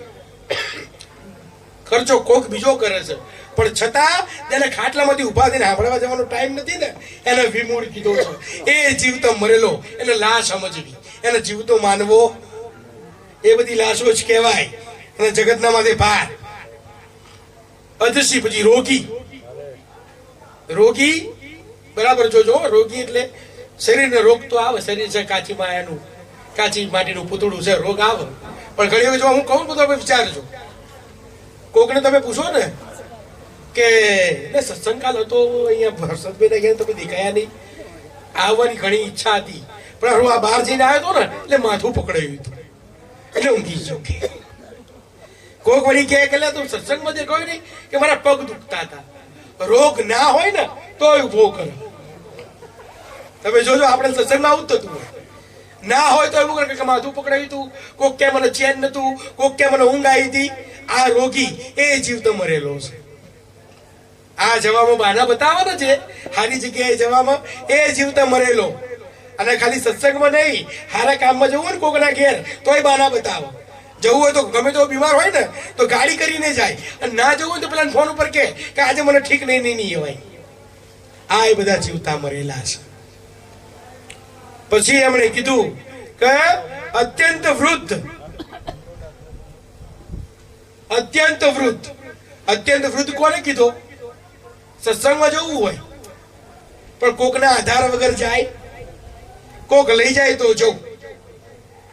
ખર્ચો કોક બીજો કરે છે, પણ છતાં તેને ખાટલામાંથી ઉભા થઈને સાંભળવા જવાનો ટાઈમ નથી ને, એને વિમૂળ કીધો છે. એ જીવતો મરેલો એને લાશ સમજવી, એને જીવતો માનવો એ બધી લાશો જ કહેવાય. અને જગતના માથે ભાર અદસી. પછી રોગી બરાબર જોજો. રોગી એટલે શરીરને રોગ તો આવે, શરીર છે કાચી માયાનું, કાચી માટીનું પૂતળું છે, રોગ આવે. પણ ઘણી વખત જો હું કહું તો તમે વિચારજો, કોકને તમે પૂછો ને કે સત્સંગ કાલ હતો અહીંયા હર્ષદભાઈ ગયા તમે દેખાયા નહીં, આવવાની ઘણી ઈચ્છા હતી પણ હું આ બહાર જઈને આવ્યો હતો ને એટલે માથું પકડાયું હતું એટલે ઊંઘી ગયો. કોક વળી કે તું સત્સંગમાં દેખાયું નહીં કે મારા પગ દુખતા હતા. રોગ ના હોય ને તો ઉભો કરે. તમે જોજો આપણે સત્સંગમાં આવું જ થતું હોય, ના હોય તો એવું કરે કે માથું પકડાયું હતું, કોક કે મને ચેન નતું, કોક કે મને ઊંઘ આવી હતી. આ રોગી એ જીવતો મરેલો છે. આ જવામાં બાના બતાવવાના છે સારી જગ્યાએ જવામાં, એ જીવતા મરેલો. અને ખાલી સત્સંગમાં નહીં, સારા કામમાં જવું હોય ને કોકના ઘેર તોય બાના બતાવો. જવું હોય તો ગમે તો બીમાર હોય ને તો ગાડી કરીને જાય, અને ના જવું હોય તો પેલા ફોન ઉપર કે આજે મને ઠીક નહીં હોય. આ એ બધા જીવતા મરેલા છે. પછી એમણે કીધું કે અત્યંત વૃદ્ધ. અત્યંત વૃદ્ધ કોને કીધો? સત્સંગમાં જવું હોય પણ કોકના આધાર વગર જાય, કોક લઈ જાય તો જવું.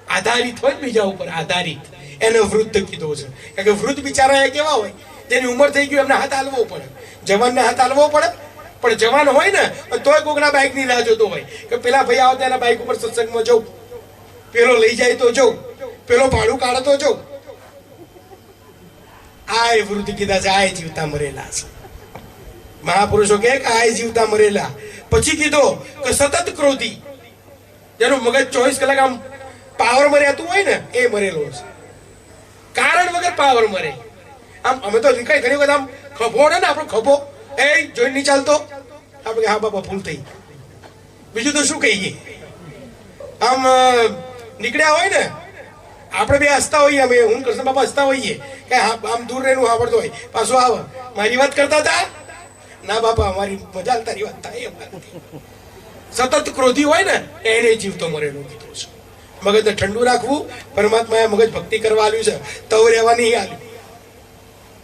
આધારિત હોય બીજા ઉપર, આધારિત, એને વૃદ્ધ કીધો છે. કારણ કે વૃદ્ધ બિચારા એ કેવા હોય જેની ઉંમર થઈ ગયું, એમને હાથ હાલવો પડે. જવાનને હાથ હાલવો પડે, પણ જવાન હોય ને તોય કોકના બાઇક ની રાહ જોતો હોય કે પેલા ભાઈ આવતા એના બાઇક ઉપર સત્સંગમાં જવું, પેલો લઈ જાય તો જવું, પેલો ભાડું કાઢે તો જવું. આ વૃદ્ધ કીધા છે, આ જીવતા મરેલા છે. મહાપુરુષો કે આ જીવતા મરેલા. પછી કીધું કે સતત ક્રોધી, જેનું મગજ 24 કલાક આમ પાવરમાં રહેતું હોય ને, એ મરેલો છે. કારણ વગર પાવર મરે. આમ અમે તો કઈ ઘણી વખત આમ ખભો ને આપણો ખભો એ જોઈ નહીં ચાલતો, આપણે હા બાપા ભૂલ થઈ, બીજું તો શું કહીએ. આમ નીકળ્યા હોય ને, આપણે બે હસતા હોઈએ, અમે હું કૃષ્ણ બાપા હસતા હોઈએ કે આમ દૂર રહેલું સાંભળતો હોય, પાછો આવે મારી વાત કરતા હતા, ના બાપા મારી મજા તારી વાત થાય. સતત ક્રોધી હોય ને એને જીવતો મરેલો કીધું છે. મગજને ઠંડુ રાખવું, પરમાત્માએ મગજ ભક્તિ કરવા આવ્યું છે, તવ રહેવા નહીં આવ્યું.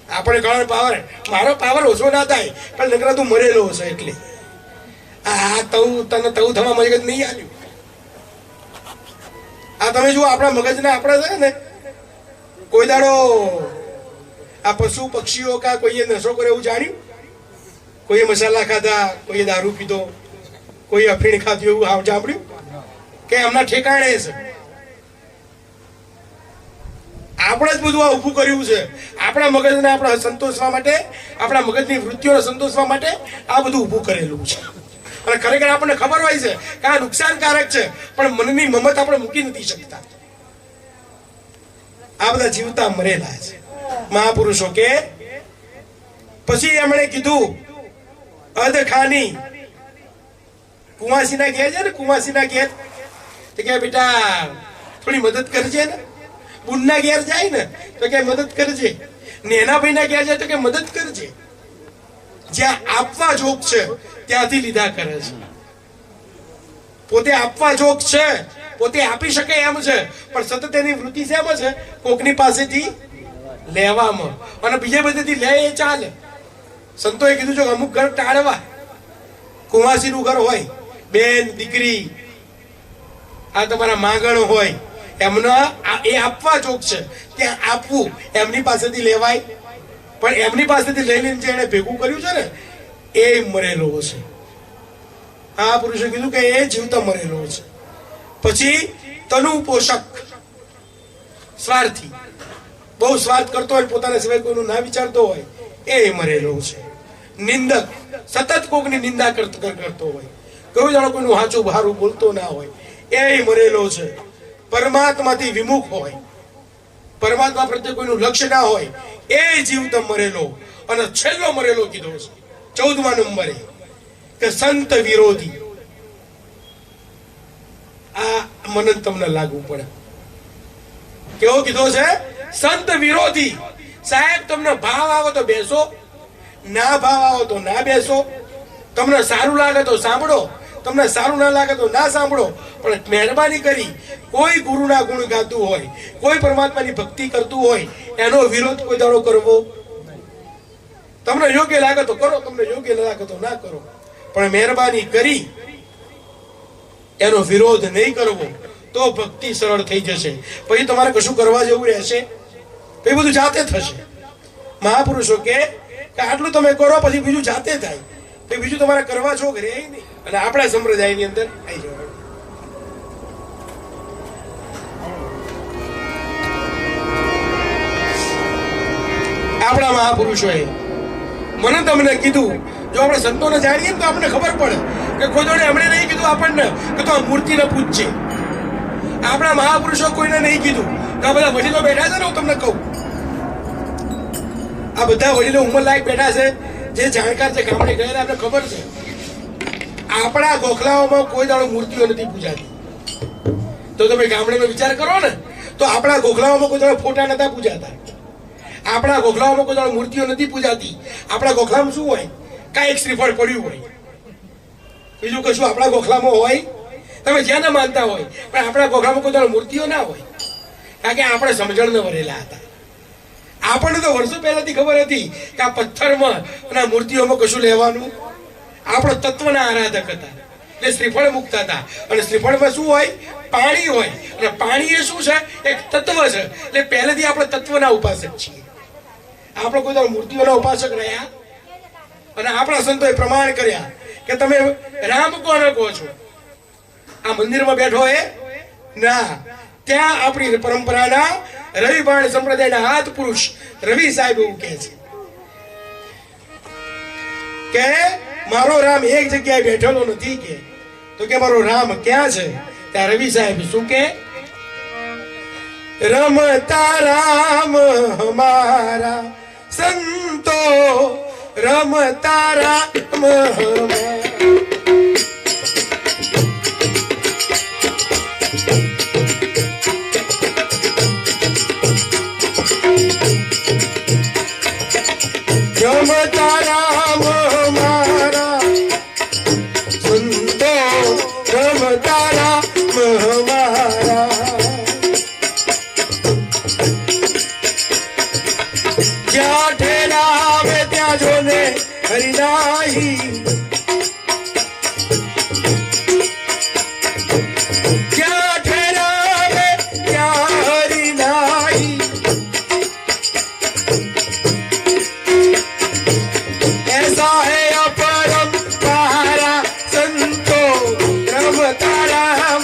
આપણે ઘણો પાવર, મારો પાવર ઓછો ના થાય પણ નકરા તું મરેલો હશે એટલે આ તવ તને તવ થવા મગજ નહીં આવ્યું. આ તમે જુઓ આપણા મગજને, આપણે છે ને કોઈ દાડો આ પશુ પક્ષીઓ કા કોઈએ નશો કરે એવું જાણ્યું? કોઈએ મસાલા ખાધા, કોઈએ દારૂ પીધો, કોઈ અફીણ ખાધું એવું સાંભળ્યું કે એમના ઠેકાણે છે? આપણે જ બધું આ ઊભું કર્યું છે. આપણા મગજને આપણા સંતોષવા માટે, આપણા મગજની વૃત્તિઓને સંતોષવા માટે આ બધું ઊભું કરેલું છે. અને ખરેખર આપણને ખબર હોય છે કે આ નુકસાનકારક છે, પણ મનની મમત આપણે મૂકી નથી શકતા. આ બધા જીવતા મરેલા છે મહાપુરુષો કે. પછી એમણે કીધું અધખાની, કુંવાસીના ઘેર છે ને, કુંવાસીના ઘેર તો કે બેટા થોડી મદદ કરજે ને. બુનના ઘેર જાય ને તો કે મદદ કરજે, નેના ભાઈના ઘેર જાય તો કે મદદ કરજે. જ્યાં આપવા જોગ છે ત્યાંથી લીધા કરે છે. પોતે આપવા જોગ છે, પોતે આપી શકે એમ છે, પણ સતત એની વૃત્તિ શેમાં છે? કોકની પાસેથી લેવામાં. અને બીજે બધેથી લે એ ચાલે. સંતોએ કીધું છે કે અમુક ઘર ટાળવા. કુંવાસીનું ઘર હોય, બેન દીકરી, આ તમારા માંગણ હોય, એમના એ આપવા જોગ છે, ત્યાં આપવું. એમની પાસેથી લેવાય, પણ એમની પાસેથી લઈ લઈને જે એને ભેગું કર્યું છે ને એ મરેલો છે. આ પુરુષે કીધું કે એ જીવતો મરેલો છે. પછી તનુ પોષક, સ્વાર્થી, બહુ સ્વાર્થ કરતો હોય, પોતાના સિવાય કોઈનું ના વિચારતો હોય, એ મરેલો છે. નિંદક, સતત કોકની નિંદા કરતો હોય, કોઈ જાણો કોઈનું હાચું બહારું બોલતો ના હોય, એ મરેલો છે. પરમાત્માથી વિમુખ હોય, પરમાત્મા પ્રત્યે કોઈનું લક્ષ્ય ના હોય, એ જીવતો મરેલો. અને છેલ્લો મરેલો કીધો છે 14મા નંબરે કે સંત વિરોધી. આ મનન તમને લાગુ પડે. કેવો કીધો છે? સંત વિરોધી. સાહેબ તમને ભાવ આવે તો બેસો, ના ભાવ આવે તો ના બેસો. તમને સારું લાગે તો સાંભળો, તમને સારું ના લાગે તો ના સાંભળો. પણ મહેરબાની કરી કોઈ ગુરુના ગુણ ગાતું હોય, કોઈ પરમાત્માની ભક્તિ કરતું હોય, એનો વિરોધ કોઈ દાડો કરવો. તમને યોગ્ય લાગે તો કરો, તમને યોગ્ય લાગે તો ના કરો, પણ મહેરબાની કરી એનો વિરોધ નહીં કરવો. તો ભક્તિ સરળ થઈ જશે. પછી તમારે કશું કરવા જેવું રહેશે? પછી બધું જાતે થશે. મહાપુરુષો કે આટલું તમે કરો, પછી બીજું જાતે થાય. પછી બીજું તમારે કરવા છો રહે નહીં. અને આપણા સંપ્રદાયની અંદર આવી જવાનું. આપણા મહાપુરુષોએ મને તમને કીધું, જો આપણે સંતોને જાણીએ તો આપણને ખબર પડે કે કોઈ જોડે એમણે નહીં કીધું આપણને કે તો આ મૂર્તિને પૂજજે. આપણા મહાપુરુષો કોઈને નહીં કીધું. તો આ બધા વડીલો બેઠા છે ને, હું તમને કહું, આ બધા વડીલો ઉંમરલાયક બેઠા છે, જે જાણકાર છે, ગામડે ગયેલા, આપણે ખબર છે. આપણા ગોખલાઓમાં કોઈ દાડો મૂર્તિઓ નથી પૂજાતી. તો તમે ગામડેનો વિચાર કરો ને, તો આપણા ગોખલાઓમાં કોઈ દાડો ફોટા નતા પૂજાતા. આપણા ગોખલાઓમાં કોઈ દાડો મૂર્તિઓ નથી પૂજાતી. આપણા ગોખલામાં શું હોય? કાંઈક શ્રીફળ પડ્યું હોય, બીજું કશું આપણા ગોખલામાં હોય? તમે જ્યાં માનતા હોય, પણ આપણા ગોખલામાં કોઈ દાડો મૂર્તિઓ ના હોય. કારણ કે આપણે સમજણને વરેલા હતા. આપણને તો વર્ષો પહેલાથી ખબર હતી કે આ પથ્થરમાં અને આ મૂર્તિઓમાં કશું લેવાનું. આપણો તત્વના આરાધક હતા, એટલે શ્રીફળ મૂકતા હતા. અને શ્રીફળમાં શું હોય? પાણી હોય. અને પાણી એ શું છે? એક તત્વ છે. એટલે પહેલેથી આપણે તત્વના ઉપાસક છીએ. આપણે કોઈ મૂર્તિઓના ઉપાસક રહ્યા. અને આપણા સંતોએ પ્રમાણ કર્યા કે તમે રામ કોને કહો છો? આ મંદિરમાં બેઠો એ ના, ત્યાં આપણી પરંપરાના રવિબાણ સંપ્રદાયના હાથ પુરુષ રવિ સાહેબ એવું કહે છે કે મારો રામ એક જગ્યાએ બેઠેલો નથી કે તો કે મારો રામ ક્યાં છે? ત્યાં રવિ સાહેબ શું કે રમતા રામ હમારા સંતો રમતા રામ હમારા રમતા રામ હમારા સંતો રમતા રામ હમારા જ્યાં ઠેરાવે ત્યાં જોને હરિનાહી જ્યાં ઠેરાવે ત્યાં હરિનાહી ऐसा है अपरंपरा संतो रमता राम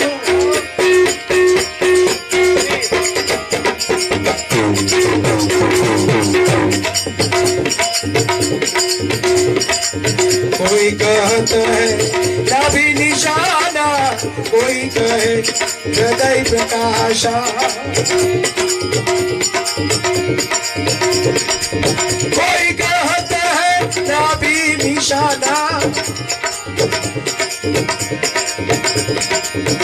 कोई कहता है नाभि निशाना कोई કહે હૃદય પ્રકાશા कोई कहता है नाभि निशाना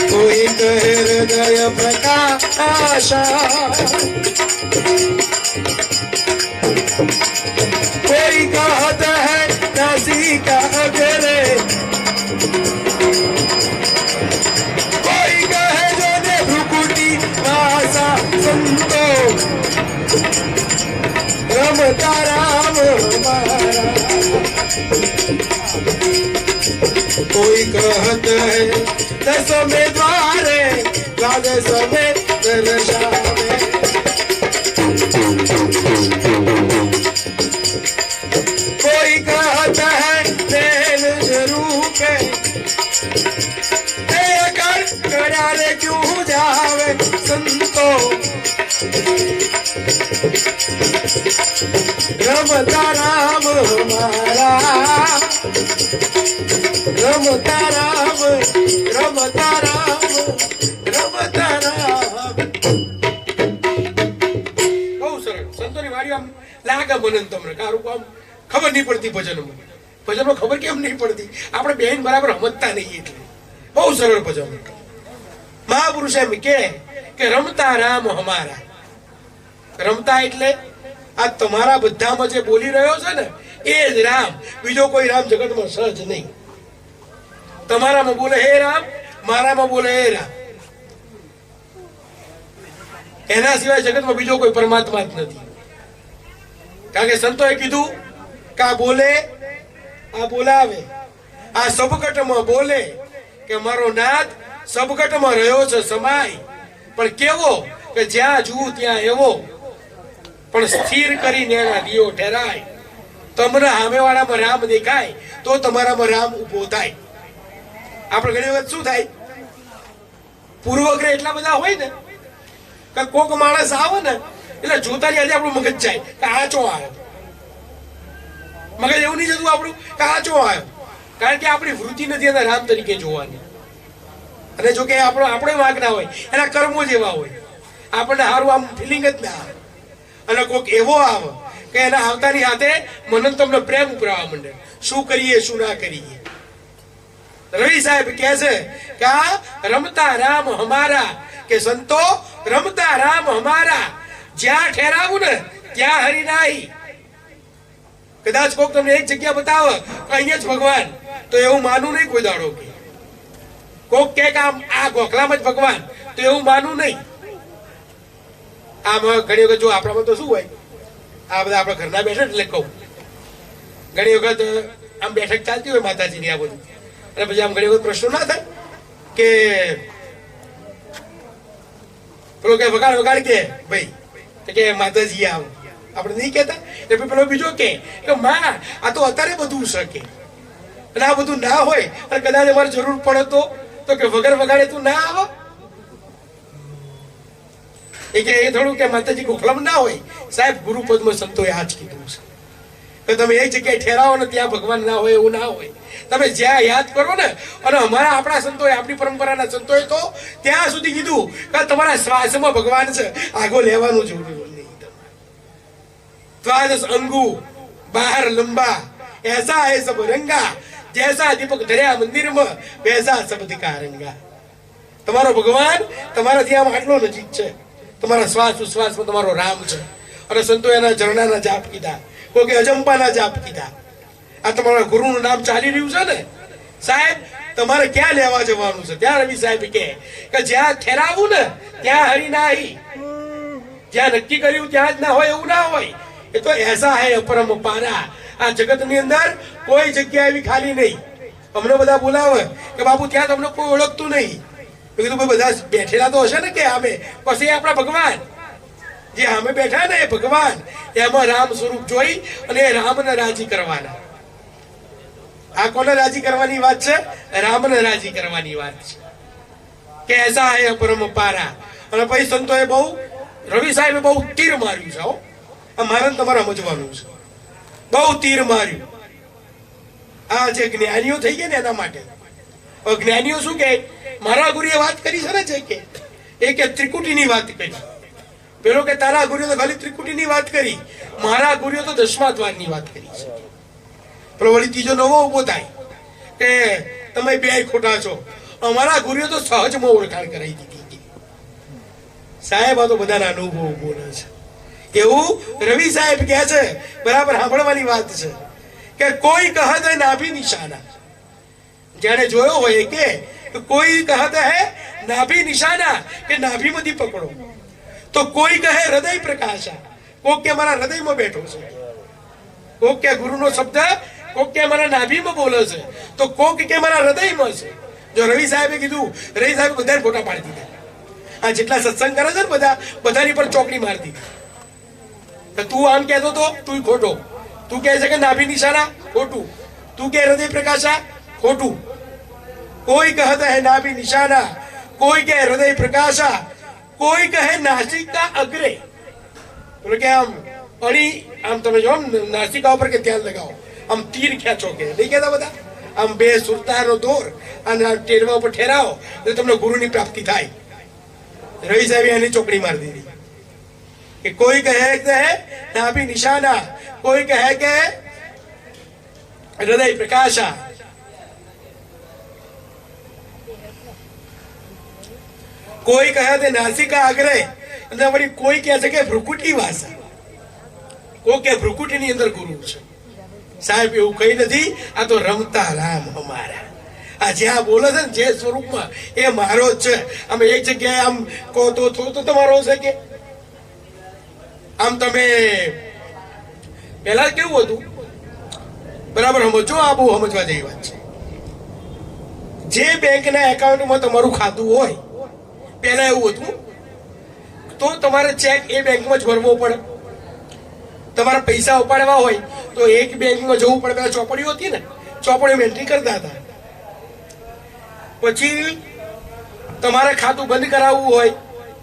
कोई કહે હૃદય પ્રકાશા कोई कहता है नासिका अगरे कोई कहे जो ने भ्रुकुटी भाषा संतो रमता राम हमारा कोई कहता है दसवें द्वारे द्वादश में दर्शावे कोई कहता है तेल रूप कर करारे क्यों जावे संतो रमता राम हमारा रमता राम रमता राम रमता राम બહુ સરળ સંતોની વાણી આમ લાગે મને તમને કારું આમ ખબર નહીં પડતી ભજનમાં ખબર કેમ નહીં પડતી આપણે બેન બરાબર સમજતા નહીં એટલે બહુ સરળ ભજન મહાપુરુષ એમ કે રમતા રામ હમારા રમતા એટલે આ તમારા બધામાં જે બોલી રહ્યો છે ને એ જ રામ બીજો કોઈ રામ જગતમાં સહજ નહીં તમારામાં બોલે હે રામ મારામાં બોલે હે રામ એના સિવાય જગતમાં બીજો કોઈ પરમાત્મા જ નથી કારણ કે સંતોએ કીધું કે આ બોલે આ બોલાવે આ સબકટમાં બોલે કે મારો નાદ સબકટમાં રહ્યો છે સમાય પણ કેવો કે જ્યાં જુઓ ત્યાં એવો પણ સ્થિર કરીને એના દિયો ઠેરાય તમને સામેવાળામાં રામ દેખાય તો તમારામાં રામ ઉભો થાય આપણે ઘણી વખત શું થાય પૂર્વગ્રહ એટલા બધા હોય ને કે કોક માણસ આવે ને એટલે જોતાની આજે આપણું મગજ જાય કે આ ચો આવ્યો મગજ એવું નહીં જતું આપણું કે આ ચો આવ્યો કારણ કે આપણી વૃત્તિ નથી એના રામ તરીકે જોવાની અને જો કે આપણે વાંક ના હોય એના કર્મો જેવા હોય આપણને સારું આમ ફિલિંગ જ ના આવે અને કોક એવો આવે કે એના આવતાની સાથે મને તમને પ્રેમ ઉપરાવા માંડે શું કરીએ શું ના કરીએ રવિ સાહેબ કહે છે કે આ રમતા રામ હમારા કે સંતો રમતા રામ હમારા જ્યાં ઠેરાવું ને ત્યાં હરિનાહી કદાચ કોક તમને એક જગ્યા બતાવે અહીંયા જ ભગવાન તો એવું માનું નહીં કોઈ દાડો કે કોક કે આ ગોખલામાં જ ભગવાન તો એવું માનું નહીં આમ ઘણી વખત જો આપણામાં તો શું હોય આ બધા આપણા ઘરના બેઠક એટલે કહું ઘણી વખત આમ બેઠક ચાલતી હોય માતાજીની આ બધું અને પછી આમ ઘણી વખત પ્રશ્નો ના થાય કે પેલો કે વગાડ કે ભાઈ કે માતાજી આવ આપણે નહીં કહેતા એટલે પેલો બીજો કે માં આ તો અત્યારે બધું શકે અને આ બધું ના હોય અને કદાચ અમારે જરૂર પડે તો કે વગર વગાડે તું ના આવો એ કે એ થોડું કે માતાજી ગોખલામાં ના હોય સાહેબ ગુરુપદમાં સંતોએ આ જ કીધું છે કે તમે એક જગ્યાએ ઠેરાવો ને ત્યાં ભગવાન ના હોય એવું ના હોય. તમે જ્યાં યાદ કરો ને, અને અમારા આપણા સંતોએ, આપણી પરંપરાના સંતોએ તો ત્યાં સુધી કીધું કે તમારા શ્વાસમાં ભગવાન છે, આગો લેવાનું જરૂર નહીં. દ્વાદશ અંગુ બાહર લંબા ऐसा है सब रंगा, जैसा दीपक धर्या मंदिर में वैसा सब दिकारंगा. તમારો ભગવાન તમારાથી આમ આટલો નજીક છે. તમારા શ્વાસ ઉશ્વાસમાં તમારો રામ છે. અને સંતો એના ઝરણાના જાપ કીધા, કોઈ અજંપાના જાપ કીધા. આ તમારા ગુરુનું નામ ચાલી રહ્યું છે ને સાહેબ, તમારે ક્યાં લેવા જવાનું છે? ત્યાં રવિ સાહેબ કે જ્યાં ઠેરાવું ને ત્યાં હરી નાહી, જ્યાં નક્કી કર્યું ત્યાં જ ના હોય એવું ના હોય. એ તો એસા હે અપરમ પારા. આ જગત ની અંદર કોઈ જગ્યા એવી ખાલી નહીં. અમને બધા બોલાવે કે બાપુ ત્યાં તમને કોઈ ઓળખતું નહીં. મેં કીધું ભાઈ બધા બેઠેલા તો હશે ને કે અમે, પછી આપણા ભગવાન જે અમે બેઠા ને એ ભગવાન, એમાં રામ સ્વરૂપ જોઈ અને એ રામને રાજી કરવાના. આ કોને રાજી કરવાની વાત છે? રામને રાજી કરવાની વાત છે કે એસા હે અપરમ પારા. અને પછી સંતોએ બહુ, રવિ સાહેબે બહુ તીર માર્યું છે. મારે તમારે સમજવાનું છે, બહુ તીર માર્યું. આ જે જ્ઞાનીઓ થઈ ગયા ને એના માટે. જ્ઞાનીઓ શું કે, મારા ગુરુએ વાત કરી છે ને છે કે એ કે ત્રિકુટીની વાત કરી. પેલો કે તારા ગુરુએ તો ખાલી ત્રિકુટીની વાત કરી, મારા ગુરુએ તો દસમા દ્વારની વાત કરી છે. પેલો વળી ત્રીજો નવો ઉભો થાય કે તમે બે ખોટા છો. અમારા ગુરુએ તો સહજમાં ઓળખાણ કરાવી દીધી. સાહેબ આ તો બધાના અનુભવ બોલે છે. એવું રવિ સાહેબ કહે છે, બરાબર સાંભળવાની વાત છે કે કોઈ કહત હે નાભી નિશાના. જાણે જોયો હોય કે કોઈ કહત હે નાભી નિશાના, કે નાભીમાંથી પકડો. તો કોઈ કહે હૃદય પ્રકાશા, કોક કે મારા હૃદયમાં બેઠો છે. કોક કે ગુરુનો શબ્દ, કોક કે મારા નાભીમાં બોલે છે, તો કોક કે મારા હૃદયમાં છે. જો રવિ સાહેબે કીધું, રવિ સાહેબ બધાને ફોટા પાડી દીધા. આ જેટલા સત્સંગ કરે છે ને બધાની પર ચોકડી મારી દીધી. તું આમ કહેતો તો તું ખોટો, તું કહે છે કે નાભી નિશાના, ખોટું. તું કે હૃદય પ્રકાશા, ખોટું. કોઈ કહત હે નાભી નિશાના, કોઈ કે હૃદય પ્રકાશા, કોઈ કહે નાસિકા અગ્રે. એટલે કે આમ અણી, આમ તમે જો નાસિકા ઉપર કે ધ્યાન લગાવો, આમ તીર ખેંચો કે નહીં કહેતા બધા. આમ બે સુરતાનો દોર અને ટેરવા ઉપર ઠેરાવો એટલે તમને ગુરુની પ્રાપ્તિ થાય. રવિ સાહેબે એની ચોકડી મારી દીધી કે કોઈ કહે કે નાભી નિશાના, કોઈ કહે કે હૃદય પ્રકાશા, કોઈ કહે તે નાસિકા અગ્રે, અને વળી કોઈ કહે છે કે ભ્રુકુટી વાસા, કોઈ કે ભ્રુકુટીની અંદર ગુરુ છે. સાહેબ એવું કઈ નથી, આ તો રમતા રામ અમારા. આ જ્યાં બોલે છે ને જે સ્વરૂપમાં એ મારો જ છે. અમે એક જગ્યાએ આમ કહો તો થોડું તો તમારો છે કે આમ તમે પેલા કેવું હતું, બરાબર સમજો. આ બહુ સમજવા જેવી વાત છે. જે બેંકના એકાઉન્ટમાં તમારું ખાતું હોય, પહેલા એવું હતું તો તમારે ચેક એ બેંકમાં જ ભરવો પડે. તમારા પૈસા ઉપાડવા હોય તો એક બેંકમાં જવું પડે. પેલા ચોપડીઓ હતી ને, ચોપડીમાં એન્ટ્રી કરતા હતા. પછી તમારે ખાતું બંધ કરાવવું હોય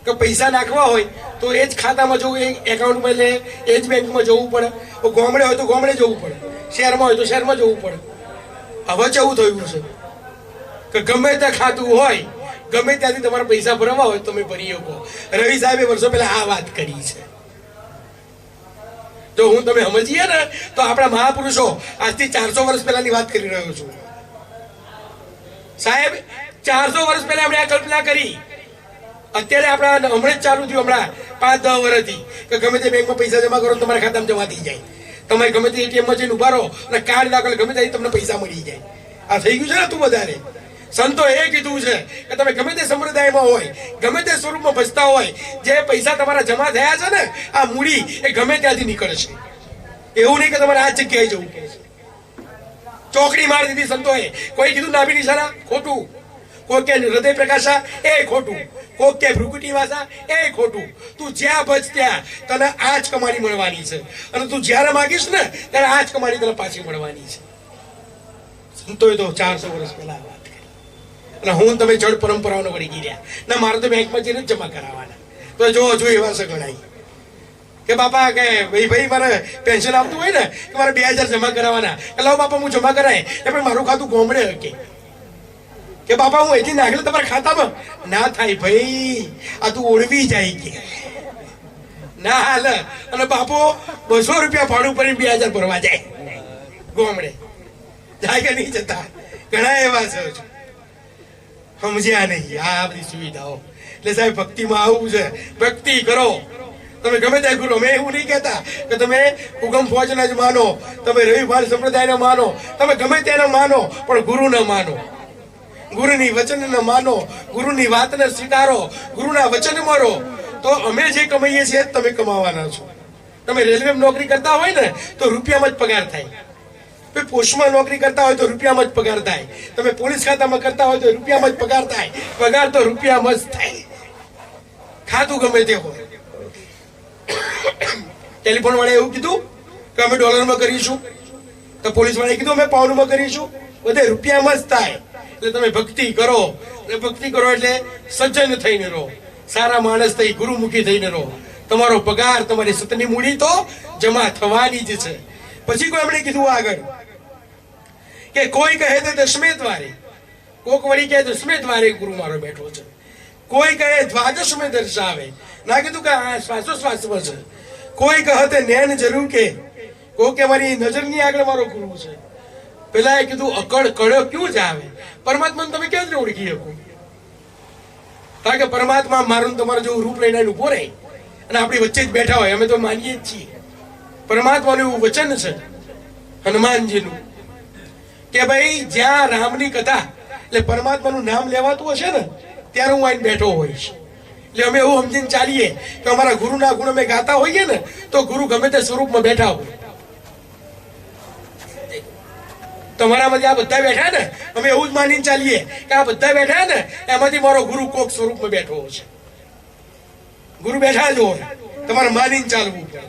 કે પૈસા નાખવા હોય તો એ જ ખાતામાં જવું, એ એકાઉન્ટમાં, એટલે એ જ બેંકમાં જવું પડે. ગામડે હોય તો ગામડે જવું પડે, શહેરમાં હોય તો શહેરમાં જવું પડે. હવે કેવું થયું છે કે ગમે ત્યાં ખાતું હોય, ગમે ત્યાંથી તમારે પૈસા ભરવા હોય તમે ભરી શકો. રવિ સાહેબે વર્ષો પહેલા આ વાત કરી છે. જો હું તમે સમજીએ ને તો આપણા મહાપુરુષો આજથી 400 વર્ષ પહેલાની વાત કરી રહ્યો છું. સાહેબ 400 વર્ષ પહેલા આપણે આ કલ્પના કરી. અત્યારે આપણા હમણાં જ ચાલુ થયું, હમણાં 5-10 વર્ષથી, કે ગમે તે બેંકમાં પૈસા જમા કરો તમારા ખાતામાં જમા થઈ જાય. તમે ગમે તે એટીએમમાં જઈને ઉભા રહો અને કાર્ડ દાખલ ગમે ત્યાંથી તમને પૈસા મળી જાય. આ થઈ ગયું છે ને તું વધારે. સંતો એ કીધું છે કે તમે ગમે તે સંપ્રદાયમાં હોય, ગમે તે સ્વરૂપમાં ભજતા હોય, જે પૈસા તમારા જમા થયા છે ને, આ મૂડી એ ગમે ત્યાંથી નીકળશે. એવું નહીં કે તમારે આ જગ્યાએ જવું પડે. ચોકડી મારી દીધી સંતોએ. કોઈ કીધું નાભી નિશાના, ખોટું. કોઈ કે હૃદય પ્રકાશા, એ ખોટું. કોઈ કે ભ્રુકુટી વાસા, એ ખોટું. તું જ્યાં ભજ ત્યાં તને આ જ કમાણી મળવાની છે, અને તું જ્યારે માગીશ ને ત્યારે આ જ કમાણી તને પાછી મળવાની છે. સંતોએ તો 400 વર્ષ પહેલા વાત કરી. અને હું તમે જળ પરંપરાઓને વળી ગયા ના, મારે તો બેંકમાં જઈને જમા કરાવવાના. તો જો હજુ એવા છે ગણાય. કે બાપા કે ભાઈ મારે પેન્શન આવતું હોય ને કે મારે 2000 જમા કરાવવાના, કે લાવો બાપા હું જમા કરાય, એ પણ મારું ખાતું ગોમડે કે બાપા હું અહીંથી નાખેલો તમારા ખાતામાં ના થાય ભાઈ, આ તું ઓળવી જાય કે ના હાલ. અને બાપો 200 રૂપિયા ભાડું ભરીને 2000 ભરવા જાય ગોમડે, જાય કે નહીં જતા? ઘણા એવા છે સમજ્યા નહીં આ બધી સુવિધાઓ. એટલે સાહેબ ભક્તિમાં આવું છે, ભક્તિ કરો. તમે ગમે ત્યાં ગુરુ, અમે એવું નહીં કહેતા કે તમે ઉગમ ફોજના જ માનો, તમે રવિભાલ સંપ્રદાયને માનો, તમે ગમે તેને માનો, પણ ગુરુને માનો, ગુરુની વચનને માનો, ગુરુની વાતને સ્વીકારો, ગુરુના વચન મારો. તો અમે જે કમાઈએ છીએ તમે કમાવાના છો. તમે રેલવેમાં નોકરી કરતા હોય ને તો રૂપિયામાં જ પગાર થાય, પોસ્ટમાં નોકરી કરતા હોય તો રૂપિયામાં જ પગાર થાય, તમે પોલીસ ખાતામાં કરતા હોય તો રૂપિયામાં જ પગાર થાય. પગાર તો રૂપિયામાં જ થાય, ખાતું ગમે તે હોય. ટેલિફોન વાળા એવું કીધું કે અમે ડોલરમાં કરીશું, તો પોલીસ વાળાએ કીધું અમે પાઉન્ડમાં કરીશું. બધે રૂપિયામાં જ થાય. એટલે તમે ભક્તિ કરો, અને ભક્તિ કરો એટલે સજ્જન થઈને રહો, સારા માણસ થઈ ગુરુમુખી થઈને રહો. તમારો પગાર, તમારી સતની મૂડી તો જમા થવાની જ છે. પછી કોઈ એમણે કીધું આગળ કે કોઈ કહે તો દસમે દ્વારે, કોક વળી કહે દસમે દ્વારે ગુરુ મારો બેઠો છે, કોઈ કહે દ્વાદશમે દર્શાવે, ના કીધું કે આ શ્વાસોશ્વાસમાં છે, કોઈ કહે તે નૈન જરૂર કે, કોઈ કે મારી નજરની આગળ મારો ગુરુ છે. પેલા એ કીધું અકળ કળો ક્યું જ આવે, પરમાત્માને તમે કેવી રીતે ઓળખી શકો? કારણ કે પરમાત્મા મારું તમારું જેવું રૂપ લઈને ઉભો રહે અને આપણી વચ્ચે જ બેઠા હોય, અમે તો માનીએ જ છીએ. પરમાત્માનું એવું વચન છે હનુમાનજીનું કે ભાઈ જ્યાં રામની કથા એટલે પરમાત્માનું નામ લેવાતું હશે ને ત્યારે હું આઈને બેઠો હોઈશ. એટલે અમે એવું સમજીને ચાલીએ કે અમારા ગુરુના ગુણ અમે ગાતા હોઈએ ને તો ગુરુ ગમે તે સ્વરૂપમાં બેઠા હોય. તમારામાંથી આ બધા બેઠા ને અમે એવું જ માનીને ચાલીએ કે આ બધા બેઠા ને એમાંથી મારો ગુરુ કોક સ્વરૂપમાં બેઠો હશે. ગુરુ બેઠા જ હોય, તમારે માનીને ચાલવું પડે.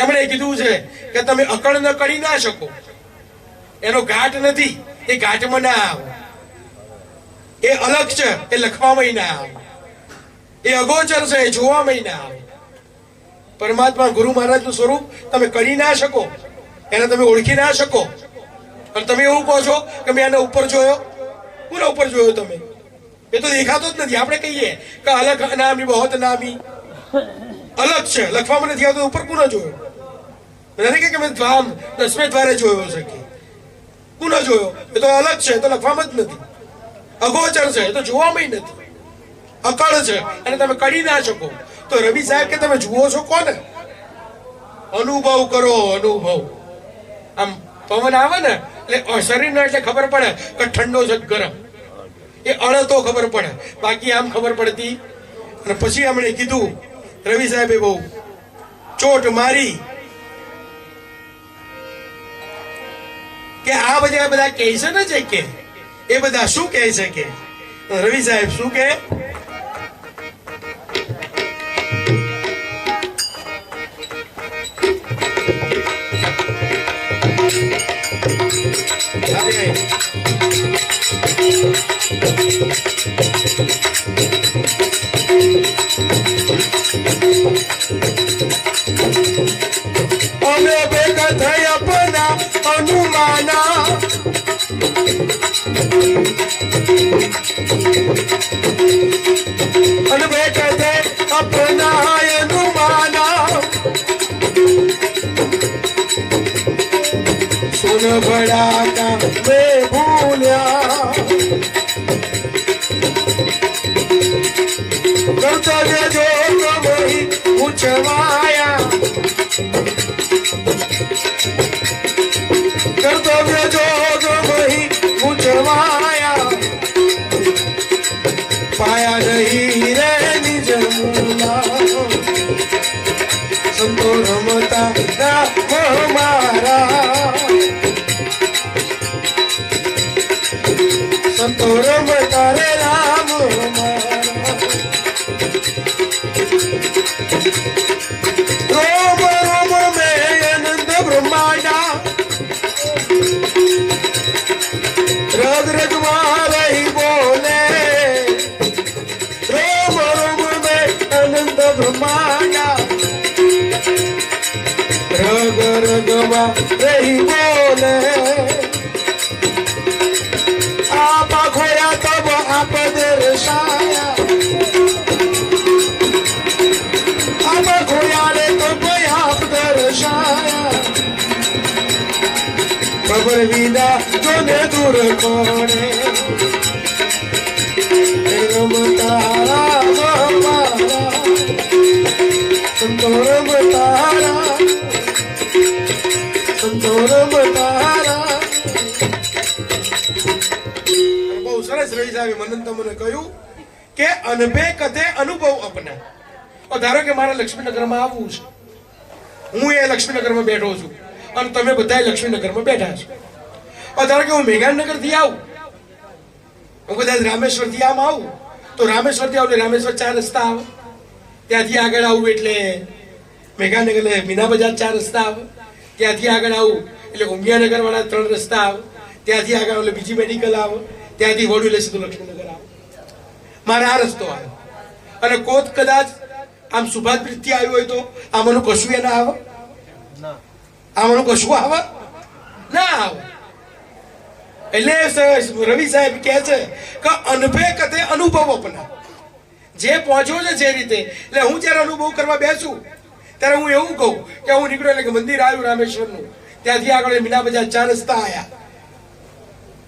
એમણે કીધું છે કે તમે અકળ ન કરી ના શકો, એનો ઘાટ નથી, એ ઘાટમાં ના આવો. એ અલગ છે, એ લખવામાં ના આવે. એ અગોચર છે, એ જોવામાં ના આવે. પરમાત્મા ગુરુ મહારાજનું સ્વરૂપ તમે કરી ના શકો, એને તમે ઓળખી ના શકો. અને તમે એવું કહો છો કે મેં એને ઉપર જોયો. કોના ઉપર જોયો તમે? એ તો દેખાતો જ નથી. આપણે કહીએ કે અલગ નામી બહોત નામી, અલગ છે, લખવામાં નથી આવતું. ઉપર કોનો જોયો? નથી કે મેં દસમે દ્વારે જોયો છે કે કોનો જોયો? એ તો અલગ છે, તો લખવામાં જ નથી. અગોચર છે, એ તો જોવામાં નથી. અકળ છે અને તમે કરી ના શકો. તો રવિ સાહેબ કે તમે જુઓ છો કોને? અનુભવ કરો, અનુભવ. આમ પવન આવે ને એટલે શરીરને એટલે ખબર પડે કે ઠંડો છે ગરમ, એ અળતો ખબર પડે, બાકી આમ ખબર પડતી. અને પછી એમણે કીધું રવિ સાહેબે બહુ ચોટ મારી કે આ બધા કહે છે ને છે કે એ બધા શું કહે છે કે રવિ સાહેબ શું કે અમે ભેગા થઈ આપના અનુમાના અને ભેગા થઈ આપના અનુમાના સુન ભડાકા મે ભૂલ્યા કર્તવ્ય જો કમહી પૂછવાયા કર્તવ્ય જોગ વહી પૂછવાયા પાયા નહીં રે નિજ મૂલા સંતો રમતા રામ મારા સંતો રમતા રે રામ મારા રોમ રોમ મે આનંદ બ્રહ્માંડા રગ રગમાં રહી બોલે રોમ રોમ મે આનંદ બ્રહ્માંડા रही बोले आपा खोया तब आप दर्शाया आपा खोया रे तब आप दर्शाया खबर विना जोने दूर कोने रमतारा मारा संतोरम तारा બહુ સરસ રવિ સાહેબ મને તમને કહ્યું કે અનભે કથે અનુભવ અપના. ધારો કે મારે લક્ષ્મીનગરમાં આવવું છે, હું એ લક્ષ્મીનગરમાં બેઠો છું અને તમે બધા લક્ષ્મીનગરમાં બેઠા છો. ધારો કે હું મેઘાનગર થી આવું, હું કદાચ રામેશ્વર થી આમ આવું તો રામેશ્વર થી આવું રામેશ્વર 4 રસ્તા આવે, ત્યાંથી આગળ આવું એટલે મેઘાનગર એટલે મીના બજાર 4 રસ્તા આવે, ત્યાંથી આગળ આવું એટલે ઉમિયાનગર વાળા 3 રસ્તા આવે, ત્યાંથી આગળ એટલે બીજી મેડિકલ આવે, ત્યાંથી વડું એટલે સીધું લક્ષ્મીનગર આવે. મારે આ રસ્તો આવે અને કોત કદાચ આમ સુભાષ બ્રિજ થી આવ્યું હોય તો આમાંનું કશું એ ના આવે, આમાંનું કશું આવે ના આવે. એટલે રવિ સાહેબ કહે છે કે અનભે કથે અનુભવ અપના. જે પહોંચ્યો છે જે રીતે, એટલે હું જયારે અનુભવ કરવા બેસું ત્યારે હું એવું કહું કે હું નીકળ્યો એટલે કે મંદિર આવ્યું રામેશ્વરનું, ત્યાંથી આગળ મીના બજાર 4 રસ્તા આવ્યા,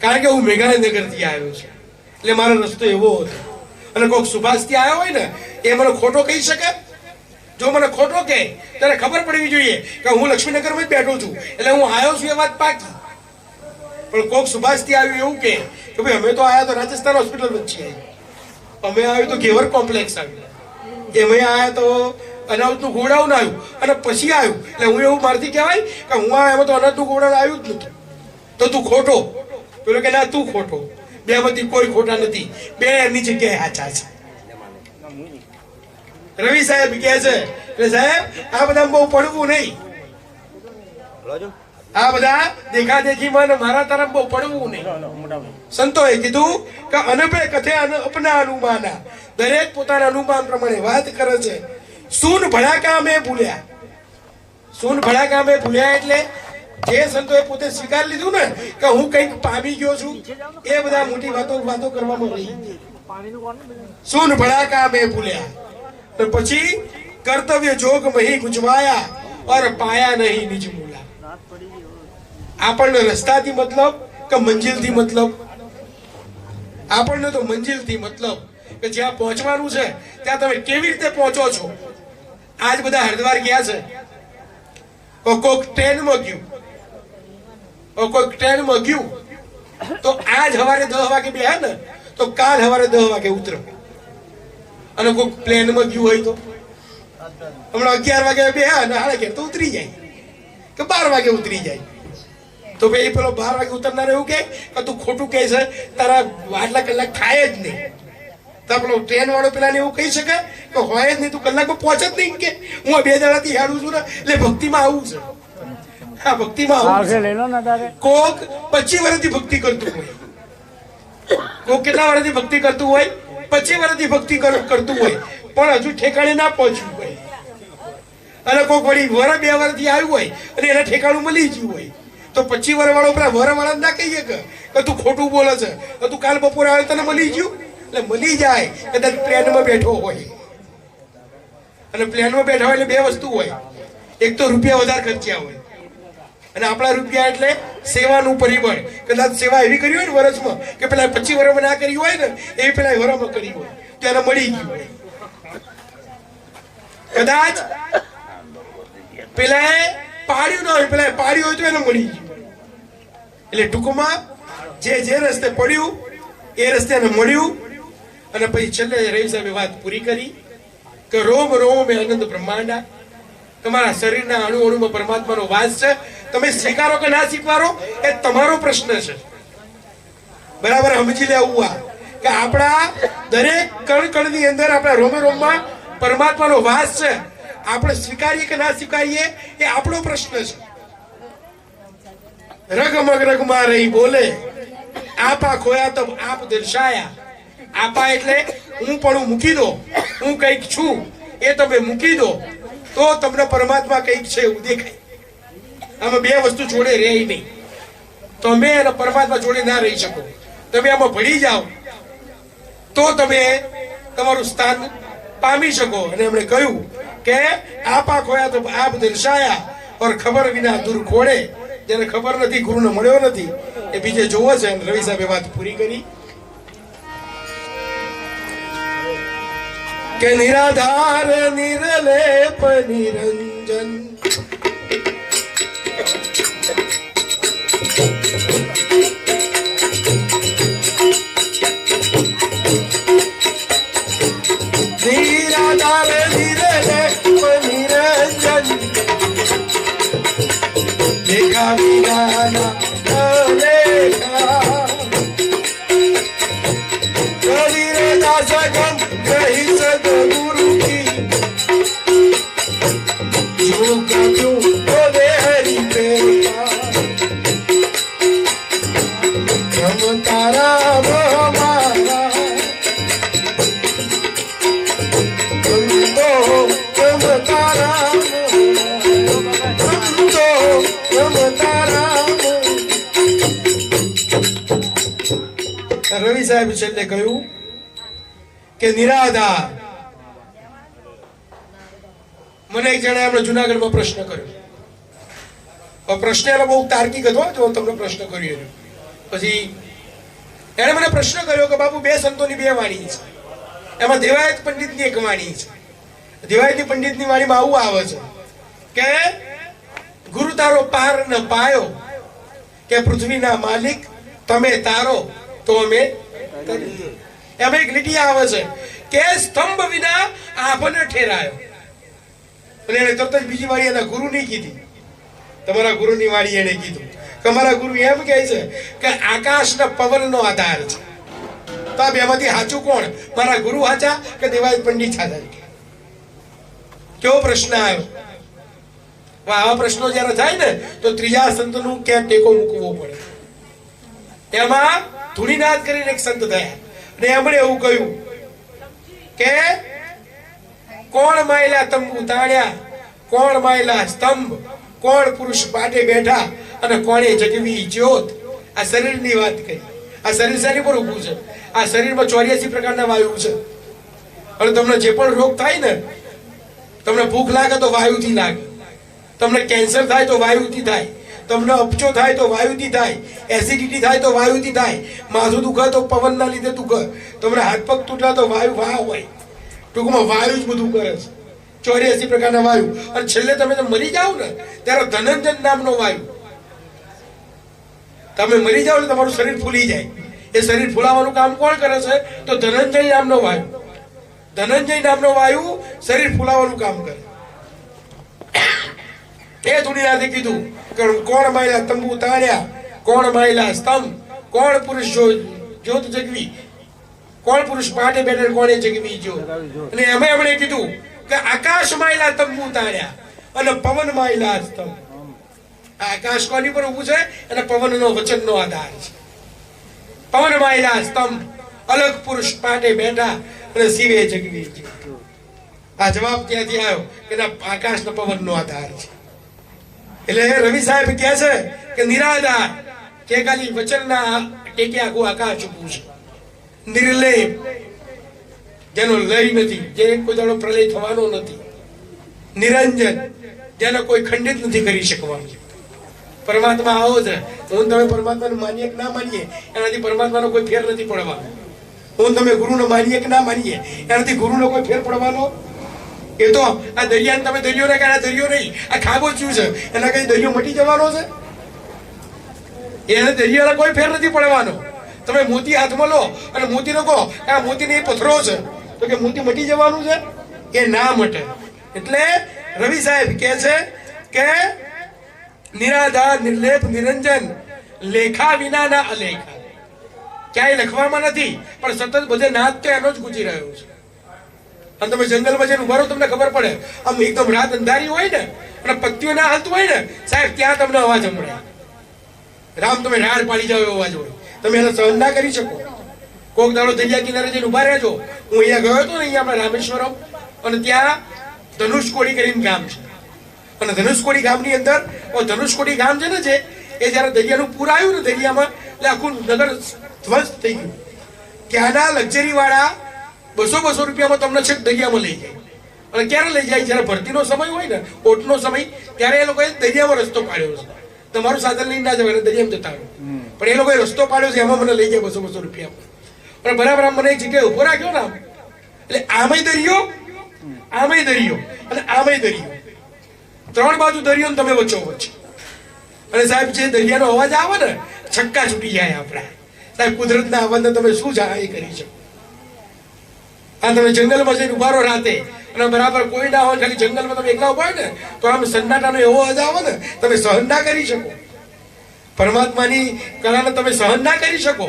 કારણ કે હું મેઘાનગર થી આવ્યો છું એટલે મારો રસ્તો એવો હતો. અને કોઈક સુભાષ થી આવ્યો હોય ને એ મને ખોટો કહી શકે? જો મને ખોટો કહે ત્યારે ખબર પડવી જોઈએ કે હું લક્ષ્મીનગરમાં જ બેઠો છું એટલે હું આવ્યો છું એ વાત પાકી. પણ કોઈક સુભાષ થી આવ્યું એવું કે ભાઈ અમે તો આવ્યા તો રાજસ્થાન હોસ્પિટલ વચ્ચે આવ્યું, અમે આવ્યું તો ઘેવર કોમ્પ્લેક્સ આવ્યું, અમે આવ્યા તો અનાજનું ગોડાઉન આવ્યું અને પછી આવ્યું. એટલે હું એવું મારથી કહેવાય કે હું એમાં તો અનાજનું ગોડાઉન આવ્યું જ નતું, તો તું ખોટો. પેલો કે ના તું ખોટો. બે માંથી કોઈ ખોટા નથી, બે એની જગ્યાએ સાચા છે. રવિ સાહેબ કહે છે એટલે સાહેબ આ બધા બહુ પડવું નહીં, આ બધા દેખા દેખીમાં મારા તરફ બહુ પડવું નહીં. સંતોએ કીધું કે અનભે કથે અપના અનુમાના, દરેક પોતાના અનુમાન પ્રમાણે વાત કરે છે. સૂન ભડાકા મેં ભૂલ્યા, સૂન ભડાકા મેં ભૂલ્યા એટલે જે સંતોએ પોતે સ્વીકાર લીધું ને કે હું કંઈક પામી ગયો છું, એ બધા મોટી વાતો કરવામાં રહી. સૂન ભડાકા મેં ભૂલ્યા પછી કર્તવ્ય જોગ મહી ગુજવાયા और પાયા નહીં નિજ મૂલા. આપણને રસ્તાથી મતલબ કે મંજિલથી મતલબ? આપણને તો મંજિલથી મતલબ કે જ્યાં પહોંચવાનું છે ત્યાં તમે કેવી રીતે પહોંચો છો. આજ બધા હરિદ્વાર ગયા છે, કોઈક ટ્રેનમાં ગયું, કોઈક ટ્રેનમાં ગયું તો આજ સવારે 10 વાગે બેહે ને તો કાલ સવારે 10 વાગે ઉતરો. અને કોઈક પ્લેનમાં ગયું હોય તો હમણાં 11 વાગે બેહે અને 11:30 તો ઉતરી જાય કે 12 વાગે ઉતરી જાય. તો ભાઈ પેલો 12 વાગે ઉતરનાર એવું કે તું ખોટું કહે છે, તારા આટલા કલાક થાય જ નહીં. તો પેલો ટ્રેન વાળો પેલા એવું કહી શકે કે હોય જ નહીં, તું કલાકમાં પહોંચે જ નહીં. કે હું 2 દાડાથી હેડું છું ને એટલે ભક્તિમાં આવું છે. હા, ભક્તિમાં આવું છે. કોક 25 વર્ષથી ભક્તિ કરતું હોય, કોક કેટલા વર્ષથી ભક્તિ કરતું હોય, 25 વર્ષથી ભક્તિ કરતું હોય પણ હજુ ઠેકાણે ના પહોંચ્યું હોય. અને કોક વળી 2 વર્ષથી આવ્યું હોય અને એને ઠેકાણું મળી ગયું હોય તો 25 વર્ષ વાળો પેલા વાળા ના કહીએ કે તું ખોટું બોલે છે, તું કાલ બપોરે આવે તને મળી ગયું. એટલે મળી જાય કદાચ પ્લેનમાં બેઠો હોય, અને પ્લેનમાં બેઠા હોય એટલે 2 વસ્તુ હોય, એક તો રૂપિયા વધારે ખર્ચ્યા હોય અને આપણા રૂપિયા એટલે સેવાનું પરિબળ. કદાચ સેવા એવી કરી હોય ને વર્ષમાં કે પેલા 25 વર્ષમાં ના કરી હોય ને એવી પેલા વર્ષમાં કરી હોય તો એને મળી ગયું હોય. કદાચ પેલા પાડ્યું ના હોય, પેલા પાડ્યું હોય તો એને મળી ગયું. એટલે ટૂંકમાં જે રસ્તે પડ્યું એ રસ્તે એને મળ્યું. અને પછી છેલ્લે રવિ સાહેબે વાત પૂરી કરી કે રોમ રોમ એ આનંદ બ્રહ્માંડા. તમારા શરીરના અણુ અણુમાં પરમાત્માનો વાસ છે. તમે સ્વીકારો કે ના સ્વીકારો એ તમારો પ્રશ્ન છે. બરાબર સમજી લેવું આ કે આપણા દરેક કણ કણની અંદર આપણા રોમે રોમમાં પરમાત્માનો વાસ છે. આપણે સ્વીકારીએ કે ના સ્વીકારીએ એ આપણો પ્રશ્ન છે. રગમગ રગમાં રહી બોલે આપા ખોયા તો આપ દર્શાયા. આપા એટલે હું પણ મૂકી દો, હું કંઈક છું એ તમે મૂકી દો તો તમને પરમાત્મા કંઈક છે એવું દેખાય. આમાં બે વસ્તુ જોડે રહે નહીં. તમે અને પરમાત્મા જોડે ના રહી શકો. તમે આમાં ભળી જાઓ તો તમે તમારું સ્થાન પામી શકો. અને એમણે કહ્યું કે આપા ખોયા તો આપ દર્શાયા ઓર ખબર વિના દૂર ખોડે. જેને ખબર નથી, ગુરુને મળ્યો નથી, એ બીજે જોવો છે. રવિ સાહેબે વાત પૂરી કરી કે નિરાધાર નિર્લેપ નિરંજન નિરાધાર નિર્લેપ નિરંજન લેખા વિનાના લેખા કબીર દાસ ગમ કહી સદગુરુ કી જો કભ્યું બોલે હરી પ્રેમા ગમ તારા મારા ગમ તારા રવિ સાહેબ છેલ્લે કહ્યું કે નિરાધાર. મને એક જણાએ આપણે જુનાગઢમાં પ્રશ્ન કર્યો. પ્રશ્ન એનો બહુ તાર્કિક હતો. જો તમને પ્રશ્ન કર્યો પછી એને મને પ્રશ્ન કર્યો કે બાપુ બે સંતોની બે વાણી છે, એમાં દેવાયત પંડિતની એક વાણી છે. દેવાયતી પંડિતની વાણીમાં આવું આવે છે કે ગુરુ તારો પાર ન પાયો કે પૃથ્વીના માલિક તમે તારો તો અમે એમાં એક લીટી આવે છે કે સ્તંભ વિના આપને ઠેરાયો. અને એને તરત જ બીજી વાળી એના ગુરુની કીધી. તમારા ગુરુની વાળી એને કીધું કે અમારા ગુરુ એમ કહે છે કે આકાશના પવનનો આધાર છે. તો આ બેમાંથી સાચું કોણ? મારા ગુરુ સાચા કે દેવાયત પંડિત સાચા? કેવો પ્રશ્ન આવ્યો. આવા પ્રશ્નો જયારે થાય ને તો ત્રીજા સંતનું ક્યાં ટેકો મૂકવો પડે. એમાં ધૂણીનાથ કરીને એક સંત થયા અને એમણે એવું કહ્યું કે કોણ માયલા તંબુ તાણ્યા, કોણ માયલા સ્તંભ, કોણ પુરુષ પાટે બેઠા અને કોણે જગવી જ્યોત. આ શરીરની વાત કરી. આ શરીર શેની પર ઊભું છે? આ શરીરમાં 84 પ્રકારના વાયુ છે. અને તમને જે પણ રોગ થાય ને, તમને ભૂખ લાગે તો વાયુથી લાગે, તમને કેન્સર થાય તો વાયુથી થાય, તમને અપચો થાય તો વાયુથી થાય, એસિડિટી થાય તો વાયુથી થાય, માથું દુખે તો પવનના લીધે દુખે, તમને હાથ પગ તૂટા તો વાયુ વાહ હોય. ટૂંકમાં વાયુ જ બધું કરે છે. 84 પ્રકારના વાયુ. અને છેલ્લે તમે મરી જાઓ ને ત્યારે ધનંજય નામનો વાયુ. તમે મરી જાઓ એટલે તમારું શરીર ફૂલી જાય. એ શરીર ફૂલાવાનું કામ કોણ કરે છે? તો ધનંજય નામનો વાયુ. ધનંજય નામનો વાયુ શરીર ફૂલાવાનું કામ કરે. એ ધૂણીનાથે કીધું કે કોણ માયલા તંબુ તાણ્યા, કોણ માયલા સ્તંભ, કોણ પુરુષ જ્યોત જગવી, કોણ પુરુષ પાટે બેઠે કોણે જગવી જ્યોત. અને એમાં એમણે કીધું કે આકાશ માયલા તંબુ તાણ્યા અને પવન માયલા સ્તંભ. આકાશ કોની પર ઊભું છે? અને પવનનો વચનનો આધાર છે. પવન માયલા સ્તંભ, અલગ પુરુષ પાટે બેઠા અને શિવે જગવી જ્યોત. આ જવાબ ત્યાંથી આવ્યો કે આકાશનો પવનનો આધાર છે. એટલે રવિ સાહેબ કહે છે કે નિરાધાર કે ખાલી વચનના ટેકે આખું આકાશ ઊભું છે. નિર્લેપ, જેનો લય નથી, જે કોઈ દાડો પ્રલય થવાનો નથી. નિરંજન, જેને કોઈ ખંડિત નથી કરી શકવાનું. પરમાત્મા આવો છે. હું તમે પરમાત્માને માનીએ કે ના માનીએ એનાથી પરમાત્માનો કોઈ ફેર નથી પડવાનો. હું તમે ગુરુને માનીએ કે ના માનીએ એનાથી ગુરુનો કોઈ ફેર પડવાનો. એ તો આ દરિયાને તમે દરિયો ના કહે, દરિયો નહીં, આ ખાબો શું છે? એના કઈ દરિયો મટી જવાનો છે? એને દરિયાના કોઈ ફેર નથી પડવાનો. તમે મોતી હાથમાં લો અને મોતીનો કહો આ મોતીને એ પથ્થરો છે તો કે મોતી મટી જવાનું છે? એ ના મટે. એટલે રવિ સાહેબ કહે છે કે નિરાધાર નિર્લેપ નિરંજન લેખા વિનાના અલેખા. ક્યાંય લખવામાં નથી પણ સતત બધે નાદ તો એનો જ ગુજી રહ્યો છે. અને તમે જંગલમાં જઈને ઉભા રહો તમને ખબર પડે. આમ એકદમ રાત અંધારી હોય ને અને પત્તીઓ ના હાલતું હોય ને સાહેબ, ત્યાં તમને અવાજ સંભળાય. રામ તમે રાડ પાડી જાવ એવો અવાજ હોય. તમે એને સહન ના કરી શકો. કોક દાડો દરિયા કિનારે જઈને ઉભા રહેજો. હું અહીંયા ગયો હતો ને, અહીંયા આપણે રામેશ્વરમ, અને ત્યાં ધનુષ કોડી કરીને ગામ છે. અને ધનુષકોડી ગામની અંદર ધનુષકોડી ગામ છે ને જે એ જ્યારે દરિયાનું પૂર આવ્યું ને દરિયામાં એટલે આખું નગર ધ્વસ્ત થઈ ગયું. ત્યાંના લક્ઝરી વાળા 200 રૂપિયામાં તમને છેક દરિયામાં લઈ જાય. અને ક્યારે લઈ જાય? જ્યારે ભરતીનો સમય હોય ને, ઓટનો સમય, ત્યારે એ લોકોએ દરિયામાં રસ્તો પાડ્યો છે. તમારું સાધન લઈને ના જવાય, દરિયામાં જતા રહો. પણ એ લોકોએ રસ્તો પાડ્યો છે, એમાં મને લઈ જાય 200 રૂપિયામાં. અને બરાબર આમ મને એક જગ્યાએ ઉભો રાખ્યો ને, એટલે આમેય દરિયો, આમેય દરિયો અને આમેય દરિયો, 3 બાજુ દરિયો ને તમે વચ્ચો વચ્ચે. અને સાહેબ જે દરિયાનો અવાજ આવે ને, છક્કા છૂટી જાય આપણા. સાહેબ કુદરતના અવાજને તમે શું જાણ કરી શકો? આ તમે જંગલમાં જઈને ઉભા રહો રાતે અને બરાબર કોઈ ના હોય, ખાલી જંગલમાં તમે એકલા ઉભા હોય ને તો આમ સન્નાટાનો એવો અવાજ આવે ને, તમે સહન ના કરી શકો. પરમાત્માની કળાને તમે સહન ના કરી શકો.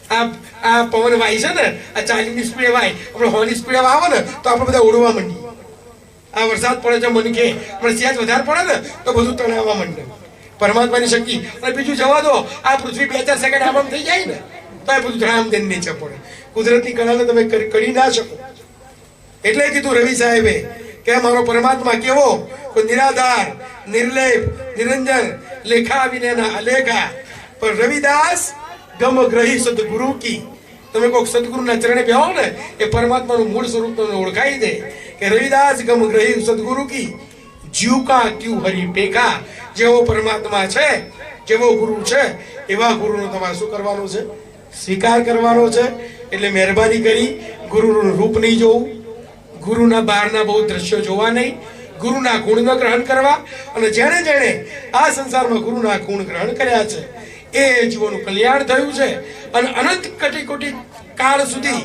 આ પવન વાય છે ને, આ 40ની સ્પીડે વાય, આપણે 100ની સ્પીડે આવે ને તો આપણે બધા ઉડવા માંડીએ. આ વરસાદ પડે છે મન કે પણ સહેજ વધારે પડે ને તો બધું તણાવવા માંડે. પરમાત્માની શક્તિ. અને બીજું જવા દો, આ પૃથ્વી 2-4 સેકન્ડ આમ થઈ જાય ને તો એ બધું ધડામ દઈને નીચે પડે. કુદરતની કળાને તમે કરી ના શકો. એટલે કીધું રવિ સાહેબે કે મારો પરમાત્મા કેવો? નિરાધાર, નિર્લેપ, નિરંજન, લેખા વિનેના અલેખા. પણ રવિદાસ ગમ ગ્રહી સદગુરુ કી. તમે કોઈક સદગુરુના ચરણે બેહો ને, એ પરમાત્માનું મૂળ સ્વરૂપ તમને ઓળખાઈ દે કે રવિદાસ ગમ ગ્રહી સદગુરુ કી જીવ કા ક્યુ હરી પેખા. જેવો પરમાત્મા છે, જેવો ગુરુ છે, એવા ગુરુનો તમારે શું કરવાનું છે? સ્વીકાર કરવાનો છે. એટલે મહેરબાની કરી ગુરુનું રૂપ નહીં જોવું, ગુરુના બહારના બહુ દ્રશ્યો જોવા નહીં, ગુરુના ગુણ ગ્રહણ કરવા. અને જેણે જેણે આ સંસારમાં ગુરુના ગુણ ગ્રહણ કર્યા છે એ જીવોનું કલ્યાણ થયું છે. અને અનંત કટી કાળ સુધી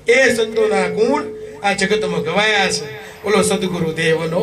એ સંતોના ગુણ આ જગતમાં ગવાયા છે. બોલો સદગુરુ દેવનો.